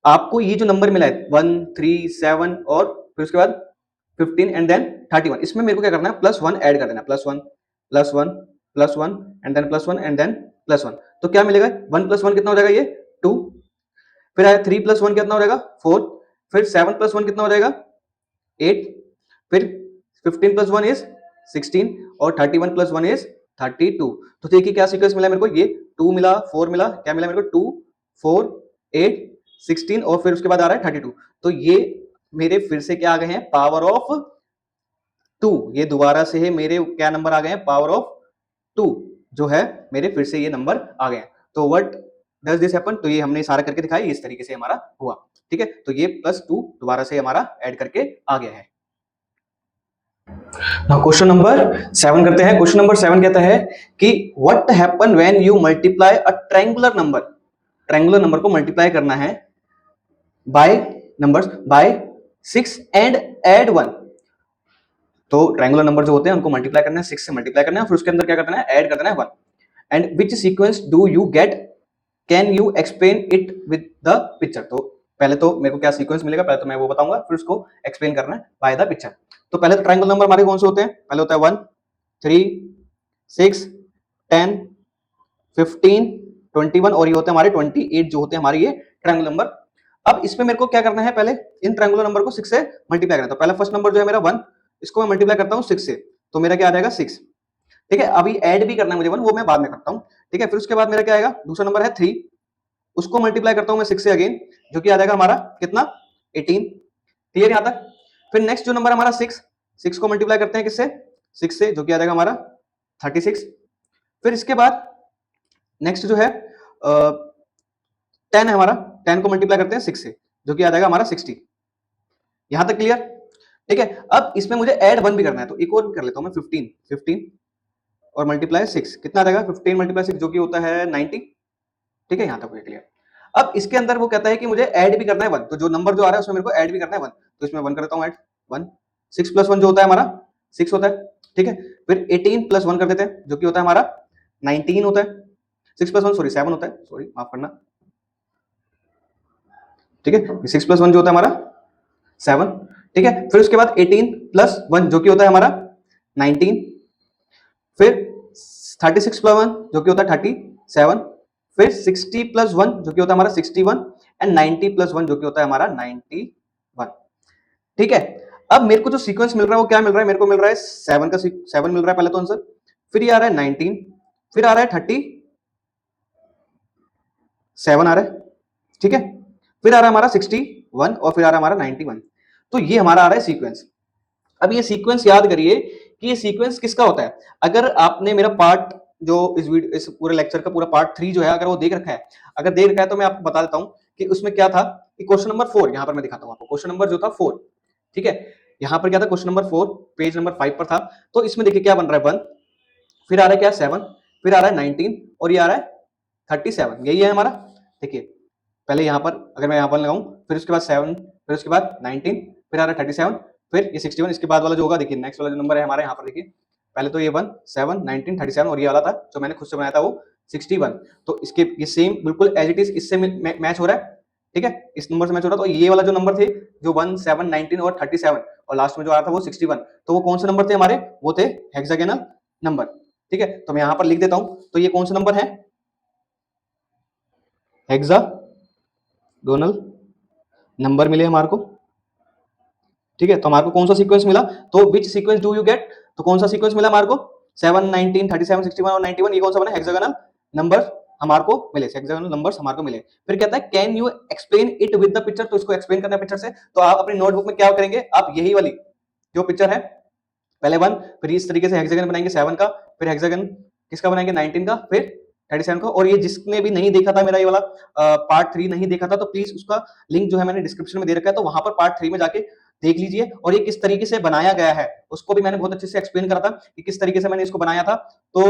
आपको ये जो नंबर मिला है 1 3 7 और फिर उसके बाद 15 एंड देन 31, इसमें मेरे को क्या करना है प्लस 1 ऐड कर देना, plus 1 plus 1 plus 1 and then plus 1 and then plus 1। तो क्या मिलेगा 1 प्लस 1 कितना हो जाएगा ये 2, फिर आया 3 प्लस 1 कितना हो जाएगा 4, फिर 7 प्लस 1 कितना हो जाएगा 8, फिर 15 प्लस 1 इज 16 और 31 प्लस 1 इज 32। तो देखिए क्या सीक्वेंस मिला मेरे को, ये 2 मिला 4 मिला, क्या मिला मेरे को 2 4 8 16 और फिर उसके बाद आ रहा है 32। तो ये मेरे फिर से क्या आ गए हैं पावर ऑफ 2, ये दोबारा से है मेरे क्या नंबर आ गए हैं पावर ऑफ 2, जो है मेरे फिर से ये नंबर आ गए हैं। तो व्हाट डज दिस हैपन, तो ये हमने सारा करके दिखाया, इस तरीके से हमारा हुआ। ठीक है, तो ये प्लस 2 दोबारा से हमारा ऐड करके आ गया है। नाउ क्वेश्चन नंबर 7 करते हैं। क्वेश्चन नंबर 7 कहता है कि what happen when you multiply a triangular number, triangular number को मल्टीप्लाई करना है by numbers by 6 and add 1। तो ट्रायंगुलर नंबर जो होते हैं उनको मल्टीप्लाई करना है, 6 से मल्टीप्लाई करना है, फिर उसके अंदर क्या करना है ऐड कर देना है 1। And which sequence do you gate, can you explain it with the picture. तो पहले तो मेरे को क्या सीक्वेंस मिलेगा, पहले तो मैं वो बताऊंगा, फिर उसको एक्सप्लेन करना है बाय द पिक्चर। तो पहले तो ट्रायंगुलर नंबर हमारे कौन से होते हैं, पहले होता है 1 3 6 10 15 21 और ये होते हैं हमारे 28 जो होते हैं हमारे ये ट्रायंगुलर नंबर। अब इसमें मेरे को क्या करना है, पहले इन ट्रायंगुलर नंबर को 6 से मल्टीप्लाई करना है। तो पहला फर्स्ट नंबर जो है मेरा 1, इसको मैं मल्टीप्लाई करता हूँ 6 से, तो मेरा क्या आ जाएगा 6। ठीक है, अभी ऐड भी करना है मुझे 1, वो मैं बाद में करता हूँ। ठीक है, फिर उसके बाद मेरा क्या आएगा, दूसरा नंबर है 3, उसको मल्टीप्लाई करता हूँ मैं 6 से अगेन, जो कि आ जाएगा हमारा कितना 18। क्लियर यहां तक। फिर नेक्स्ट जो नंबर हमारा 6 को मल्टीप्लाई करते हैं किससे 6 से, जो कि आ जाएगा हमारा 36। फिर इसके बाद नेक्स्ट जो है 10 है हमारा, 10 को मल्टीप्लाई करते हैं 6 से, जो कि आ जाएगा हमारा 60। यहां तक क्लियर। ठीक है, अब इसमें मुझे ऐड 1 भी करना है, तो एक और कर लेता हूं मैं 15 और मल्टीप्लाई 6 कितना आ जाएगा 15 मल्टीप्लाई 6 जो कि होता है 90। ठीक है, यहां तक क्लियर। अब इसके अंदर वो कहता है कि मुझे ऐड भी करना है 1, तो जो नंबर जो आ रहा है उसमें मेरे को ऐड भी करना है 1, तो इसमें 1 कर देता हूं ऐड 1। 6 प्लस 1 जो होता है हमारा 6 होता है। ठीक है, फिर 18 प्लस 1 कर देते हैं, जो कि होता है हमारा 19 होता है। 6 प्लस 1 सॉरी 7 होता है, सॉरी माफ करना। ठीक है, 6 प्लस 1 जो होता है हमारा 7। ठीक है, फिर उसके बाद 18 प्लस 1 जो कि होता है हमारा 19, फिर 36 प्लस 1 जो कि होता है 37, फिर 60 प्लस 1 जो कि होता है हमारा 61 एंड 90 प्लस 1 जो कि होता है हमारा 91। ठीक है, अब मेरे को जो सीक्वेंस मिल रहा है वो क्या मिल रहा है, मेरे को मिल रहा है 7 का 7 मिल रहा है पहले तो आंसर, फिर ये आ रहा है 19, फिर आ रहा है 37 आ रहा है। ठीक है, फिर आ रहा है हमारा 61 और फिर आ रहा है हमारा 91। तो ये हमारा आ रहा है सीक्वेंस। अब ये सीक्वेंस याद करिए कि ये सीक्वेंस किसका होता है। अगर आपने मेरा पार्ट जो इस पूरे लेक्चर का पूरा पार्ट 3 जो है अगर वो देख रखा है, अगर देख रखा है तो मैं आपको बता देता हूं कि उसमें क्या था कि क्वेश्चन नंबर 4 यहां पर मैं दिखाता हूं आपको, क्वेश्चन नंबर जो था 4। ठीक है, यहां पर क्या था क्वेश्चन नंबर 4 पेज नंबर 5 पर था। तो इसमें देखिए क्या बन रहा है 1, फिर आ रहा है क्या 7, फिर आ रहा है 19 और ये आ रहा है 37, यही है हमारा। देखिए पहले यहां पर अगर मैं यहां पर लगाऊं, फिर उसके बाद 7, फिर उसके बाद 19, फिर आ रहा है 37, फिर ये 61, इसके बाद वाला जो होगा देखिए नेक्स्ट वाला जो नंबर है हमारे यहाँ पर देखिए, पहले तो ये 1 7 19 37 और ये वाला था जो मैंने खुद से बनाया था वो 61। तो इसके ये सेम बिल्कुल एज इट इज इससे मैच हो रहा है। ठीक है, इस नंबर से मैच हो रहा है। तो ये वाला जो नंबर थे जो 1 7 19 और 37 और लास्ट में जो आ रहा था वो 61, तो वो कौन से नंबर थे हमारे, वो थे हेक्सागोनल नंबर। ठीक है, तो मैं यहाँ पर लिख देता हूं, तो ये कौन से नंबर है, हेक्सागोनल नंबर मिले हमारे को। ठीक है, तो हमारे को कौन सा सीक्वेंस मिला, तो विच सीक्वेंस डू यू गेट, तो कौन सा सीक्वेंस मिला हमारे को 7 19 37 61 और 91, ये कौन सा बना हेक्सागोनल नंबर हमारे को मिले, हेक्सागोनल नंबर्स हमारे को मिले। फिर कहता है can you explain it with the picture, तो इसको एक्सप्लेन करना है पिक्चर से। तो आप अपनी नोटबुक में क्या करेंगे, आप यही वाली जो पिक्चर है पहले 1, फिर इस तरीके से हेक्सागन बनाएंगे 7 का, फिर हेक्सागन किसका बनाएंगे 19 का, फिर 37 का। और ये जिसने भी नहीं देखा था मेरा ये वाला पार्ट 3 नहीं देखा था, तो प्लीज उसका लिंक जो है मैंने डिस्क्रिप्शन में दे रखा है, तो वहां पर पार्ट 3 में जाके देख लीजिए, और ये किस तरीके से बनाया गया है उसको भी मैंने बहुत अच्छे से एक्सप्लेन करा था कि किस तरीके से मैंने इसको बनाया था। तो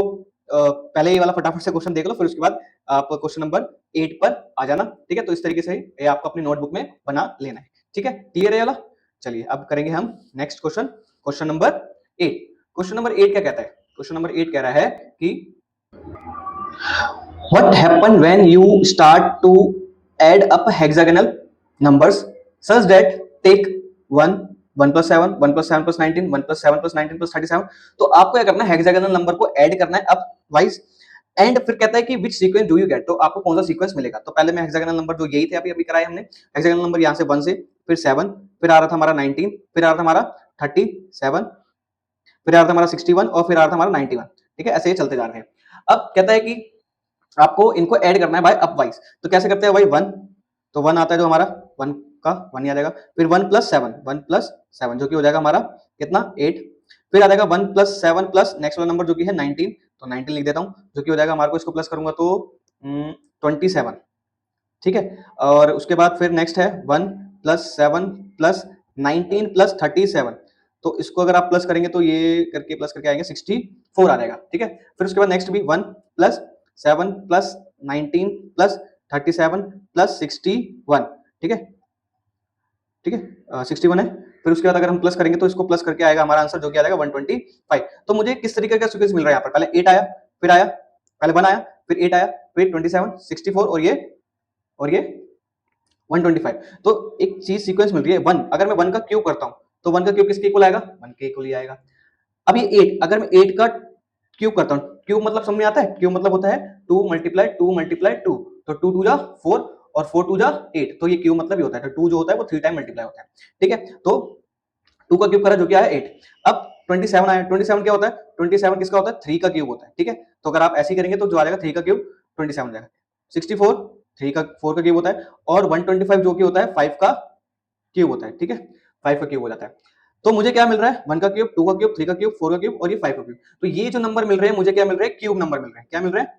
पहले ये वाला फटाफट से क्वेश्चन देख लो, फिर उसके बाद आप क्वेश्चन नंबर 8 पर आ जाना, ठीक है। तो इस तरीके से ये आपको अपनी नोटबुक में बना लेना है, ठीक है। क्लियर है वाला? चलिए अब करेंगे हम next question, question number 8। Question number 8 क्या कहता है? क्वेश्चन नंबर 8 कह रहा है कि what happen when you start to add up hexagonal numbers such that take 1 1 plus 7 1 plus 7 plus 19 1 plus 7 plus 19 plus 37। तो आपको क्या करना है, हेक्सागोनल नंबर को ऐड करना है अप वाइज, एंड फिर कहता है कि which sequence do you get, तो आपको कौन सा सीक्वेंस मिलेगा। तो पहले में हेक्सागोनल नंबर जो यही थे अभी अभी कराए हमने, हेक्सागोनल नंबर यहाँ से 1 से, फिर 7, फिर आ रहा था हमारा 19, फिर आ रहा था हमारा 37, फिर आ रहा था हमारा 61 और फिर आ रहा था हमारा 91, ठीक है। ऐसे ही चलते जा रहे हैं। अब कहता है कि आपको इनको ऐड करना है बाय अप वाइज। तो कैसे करते हैं भाई? 1, तो 1 आता है जो हमारा 1 का 1 ही आ जाएगा, फिर 1 प्लस 7 1 प्लस 7 जो कि हो जाएगा हमारा कितना 8, फिर आ जाएगा 1 प्लस 7 प्लस नेक्स्ट वाला नंबर जो कि है 19, तो 19 लिख देता हूं, जो कि हो जाएगा हमारे को, इसको प्लस करूंगा तो 27, ठीक है। और उसके बाद फिर नेक्स्ट है 1 प्लस 7 प्लस 19 प्लस 37, तो इसको अगर आप प्लस करेंगे तो ये करके प्लस करके आएंगे 64 आ जाएगा, ठीक है। फिर उसके बाद नेक्स्ट भी 1 प्लस 7 प्लस 19 प्लस 37 प्लस 61, ठीक है, ठीक है, 61 है। फिर उसके बाद अगर हम प्लस करेंगे तो इसको प्लस करके आएगा हमारा आंसर जो कि आ जाएगा 125। तो मुझे किस तरीके का सीक्वेंस मिल रहा है यहाँ पर? पहले 8 आया, फिर आया, पहले 1 आया, फिर 8 आया, फिर 27 64 और ये 125। तो एक चीज सीक्वेंस मिल रही है 1, अगर मैं 1 का क्यूब करता हूं तो 1 का क्यूब किसके इक्वल आएगा? 1 के इक्वल ही आएगा। अब ये 8, अगर मैं 8 का क्यूब करता हूं, क्यूब मतलब समझ में आता है? क्यूब मतलब होता है 2 मल्टीप्लाई 2 मल्टीप्लाई 2, तो 2 2 जा 4 और 4 2 जा 8, तो ये क्यूब मतलब ही होता है। तो 2 जो होता है वो 3 टाइम मल्टीप्लाई होता है, ठीक है। तो 2 का क्यूब करा जो क्या है 8। अब 27 आया, 27 क्या होता है? 27 किसका होता है? 3 का क्यूब होता है, ठीक है। तो अगर आप ऐसे ही करेंगे तो जो आ जाएगा 3 का क्यूब 27 आ जाएगा। 64 3 का 4 का क्यूब होता है, और 125 जो कि होता है 5 का क्यूब होता है, ठीक है। 5 का क्यूब हो जाता है। तो मुझे क्या मिल रहा है? 1 का क्यूब, 2 का क्यूब, 3 का क्यूब, 4 का क्यूब और ये 5 का क्यूब। तो ये जो नंबर मिल रहे हैं मुझे क्या मिल रहे हैं? क्यूब नंबर मिल रहे हैं। क्या मिल रहे हैं?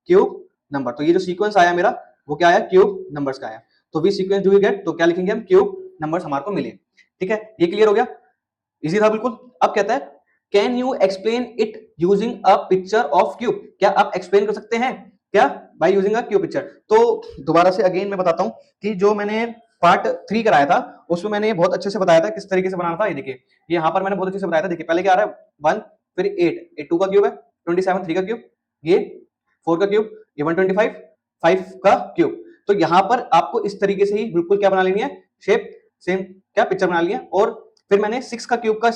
Cube number. तो ये जो सीक्वेंस आया मेरा वो क्या आया? क्यूब नंबर्स का आया। तो we sequence do you get, तो क्या लिखेंगे हम? क्यूब नंबर्स हमारे को मिले, ठीक है। ये क्लियर हो गया? इजी था बिल्कुल। अब कहता है can you explain it using a picture of cube, क्या आप एक्सप्लेन कर सकते हैं क्या by using a cube picture. तो दोबारा से अगेन मैं बताता हूं कि जो मैंने पार्ट 3 कराया था उसमें मैंने बहुत अच्छे से बताया था किस तरीके से बनाना था। ये देखिए, ये यहां पर मैंने बहुत अच्छे से बताया था। देखिए पहले क्या आ रहा है 1, फिर 8 2 का क्यूब है, 27 3 का क्यूब, ये 4 का क्यूब, ये 125 5 का क्यूब। तो यहां पर आपको इस तरीके से ही बिल्कुल क्या बना लेनी है? शेप सेम क्या पिक्चर बना लिया। और फिर मैंने 6 का क्यूब का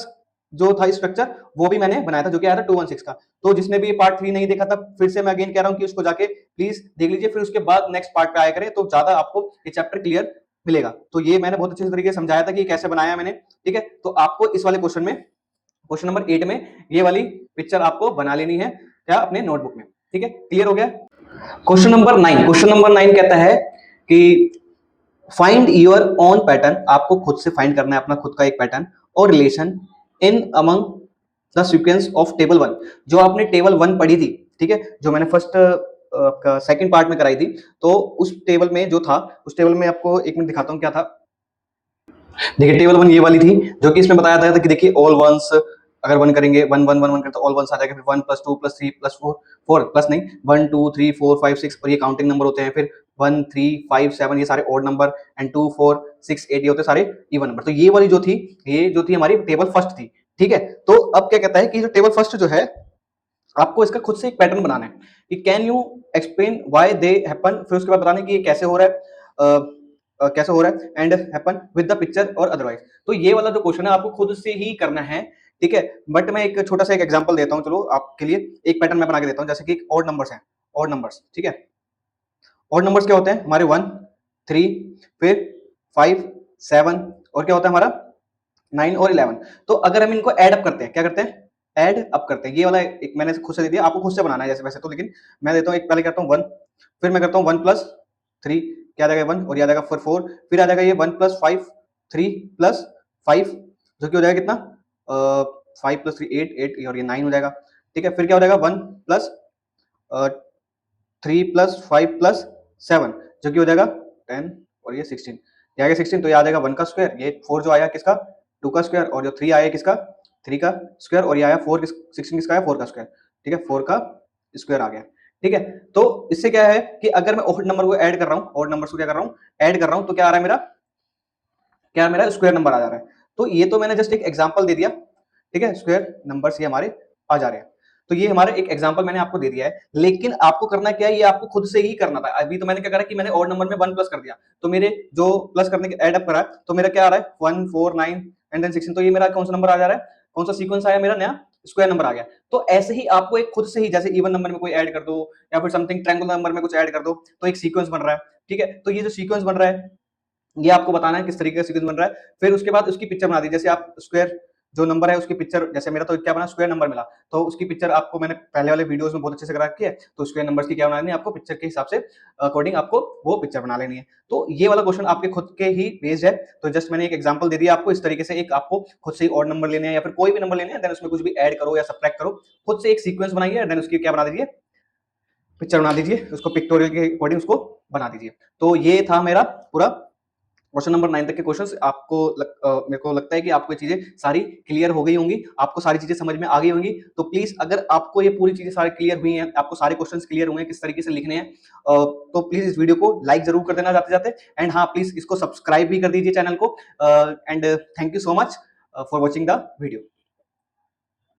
जो था स्ट्रक्चर वो भी मैंने बनाया था जो कि आया था 216 का। तो जिसने भी ये पार्ट 3 नहीं देखा था, फिर से मैं अगेन कह रहा हूं कि उसको जाके प्लीज देख लीजिए, फिर उसके बाद नेक्स्ट पार्ट पे आया करें तो ज्यादा आपको ये चैप्टर क्लियर मिलेगा। तो ये मैंने बहुत अच्छे तरीके से समझाया था कि कैसे बनाया मैंने, ठीक है। तो आपको इस वाले क्वेश्चन में, क्वेश्चन नंबर 8 में ये वाली पिक्चर आपको बना लेनी है क्या? अपने नोटबुक में, ठीक है। क्लियर हो गया? क्वेश्चन नंबर 9, क्वेश्चन नंबर 9 कहता है कि फाइंड योर ओन पैटर्न, आपको खुद से फाइंड करना है अपना खुद का एक पैटर्न और relation in among the sequence of table 1। जो आपने टेबल 1 पढ़ी थी, ठीक है, जो मैंने फर्स्ट सेकंड पार्ट में कराई थी, तो उस टेबल में जो था, उस टेबल में आपको एक मिनट दिखाता हूं क्या था। देखिए टेबल 1 ये वाली थी जो कि इसमें बताया था कि देखिए ऑल वंस, अगर 1 करेंगे 1 1 1 1 करें तो ऑल वंस आ जाएगा, फिर 1 प्लस 2 प्लस 3 प्लस 4 4 प्लस नहीं 1 2 3 4 5 6 और ये काउंटिंग नंबर होते हैं, फिर 1 3 5 7 ये सारे ऑड नंबर, एंड 2 4 6 8 ये होते हैं सारे इवन नंबर। तो ये वाली जो थी, ये जो थी हमारी टेबल फर्स्ट थी, ठीक है। तो अब क्या कहता है कि जो टेबल फर्स्ट जो है आपको इसका खुद से एक पैटर्न बनाना है कि can you explain why they happen, फिर उसके बाद बताने कि ये कैसे हो रहा है, कैसे हो रहा है, and happen with the picture और अदरवाइज। तो ये वाला जो क्वेश्चन है आपको खुद से ही करना है, ठीक है। बट मैं एक छोटा सा एक एग्जांपल देता हूं, चलो आपके लिए एक पैटर्न मैं बना के देता हूं। जैसे कि ऑड नंबर्स हैं, ऑड नंबर्स, ठीक है। ऑड नंबर्स क्या होते हैं हमारे? 1 3 फिर 5 7 और क्या होता है हमारा 9 और 11। तो अगर हम इनको ऐड अप करते हैं, क्या करते हैं? ऐड अप करते हैं। ये वाला एक मैंने खुद से दे दिया, आपको खुद से बनाना है जैसे वैसे तो, लेकिन मैं देता हूं एक, पहले करता हूं 1, फिर मैं करता हूं 1 प्लस 3, क्या आ जाएगा 1 और ये आ जाएगा 4 4, फिर आ जाएगा ये 1 प्लस 5 3 प्लस 5 जो कि हो जाएगा कितना 5 प्लस 3 8 8 और ये 9 हो जाएगा, ठीक है। फिर क्या हो जाएगा 1 प्लस 3 प्लस 5 प्लस 7 जो कि हो जाएगा 10 और ये 16, ये आ गया 16, तो ये आ जाएगा 1 का स्क्वायर, ये 4 जो आया किसका 2 का स्क्वायर, और जो 3 आया किसका, 3 का स्क्वायर, और ये आया 4, 16 किसका आया, 4 का स्क्वायर। ठीक है, 4 का स्क्वायर आ गया। ठीक है, तो इससे क्या है कि अगर मैं ऑड नंबर को ऐड कर रहा हूं, ऑड नंबर को क्या कर रहा हूं, ऐड कर रहा हूं, तो क्या आ रहा है मेरा, क्या मेरा स्क्वायर नंबर आ जा रहा है। तो ये तो मैंने जस्ट एक एग्जांपल दे दिया। ठीक है, स्क्वायर नंबर्स ये हमारे आ जा रहे हैं। तो ये हमारे एक एग्जांपल मैंने आपको दे दिया है, लेकिन आपको करना क्या है, ये आपको खुद से ही करना था। अभी तो मैंने क्या करा कि मैंने ऑड नंबर में 1 प्लस कर दिया, तो मेरे जो प्लस करने के ऐड अप करा, तो मेरा क्या आ रहा है, 1 4 9 एंड देन 16। तो ये मेरा कौन सा नंबर आ जा रहा है, कौन सा सीक्वेंस आया, मेरा नया स्क्वायर नंबर आ गया। तो ऐसे ही आपको एक खुद से ही, जैसे इवन नंबर में कोई ऐड कर दो, या फिर समथिंग ट्रायंगुलर नंबर में कुछ ऐड कर दो, तो एक सीक्वेंस बन रहा है। ठीक है, तो ये जो सीक्वेंस बन रहा है, ये आपको बताना है किस तरीके का सीक्वेंस बन रहा है। फिर उसके बाद उसकी पिक्चर बना दी, जैसे आप स्क्वायर जो नंबर है उसकी पिक्चर, जैसे मेरा तो क्या बना, स्क्वायर नंबर मिला, तो उसकी पिक्चर आपको मैंने पहले वाले वीडियोस में बहुत अच्छे से करा रखी है। तो स्क्वायर नंबर्स की क्या बनानी है, आपको पिक्चर के हिसाब से अकॉर्डिंग आपको वो पिक्चर बना लेनी है। तो ये वाला क्वेश्चन आपके खुद के ही बेस्ड है। तो जस्ट मैंने एक एग्जांपल दे दिया आपको, इस तरीके से एक आपको खुद से ही ऑड नंबर लेने हैं या फिर कोई भी नंबर लेने हैं, देन उसमें कुछ भी ऐड करो या सब्ट्रैक्ट करो, खुद से एक सीक्वेंस बनाइए, देन उसकी क्या बना दीजिए, पिक्चर बना दीजिए, उसको पिक्टोरियल के अकॉर्डिंग उसको बना दीजिए। तो ये था मेरा पूरा क्वेश्चन नंबर 9 तक के क्वेश्चंस। आपको मेरे को लगता है कि आपको ये चीजें सारी क्लियर हो गई होंगी, आपको सारी चीजें समझ में आ गई होंगी। तो प्लीज अगर आपको ये पूरी चीजें सारी क्लियर हुई हैं, आपको सारे क्वेश्चंस क्लियर हुए हैं किस तरीके से लिखने हैं, तो प्लीज इस वीडियो को लाइक जरूर कर देना जाते जाते, एंड हाँ प्लीज इसको सब्सक्राइब भी कर दीजिए चैनल को। And thank you so much for watching the video.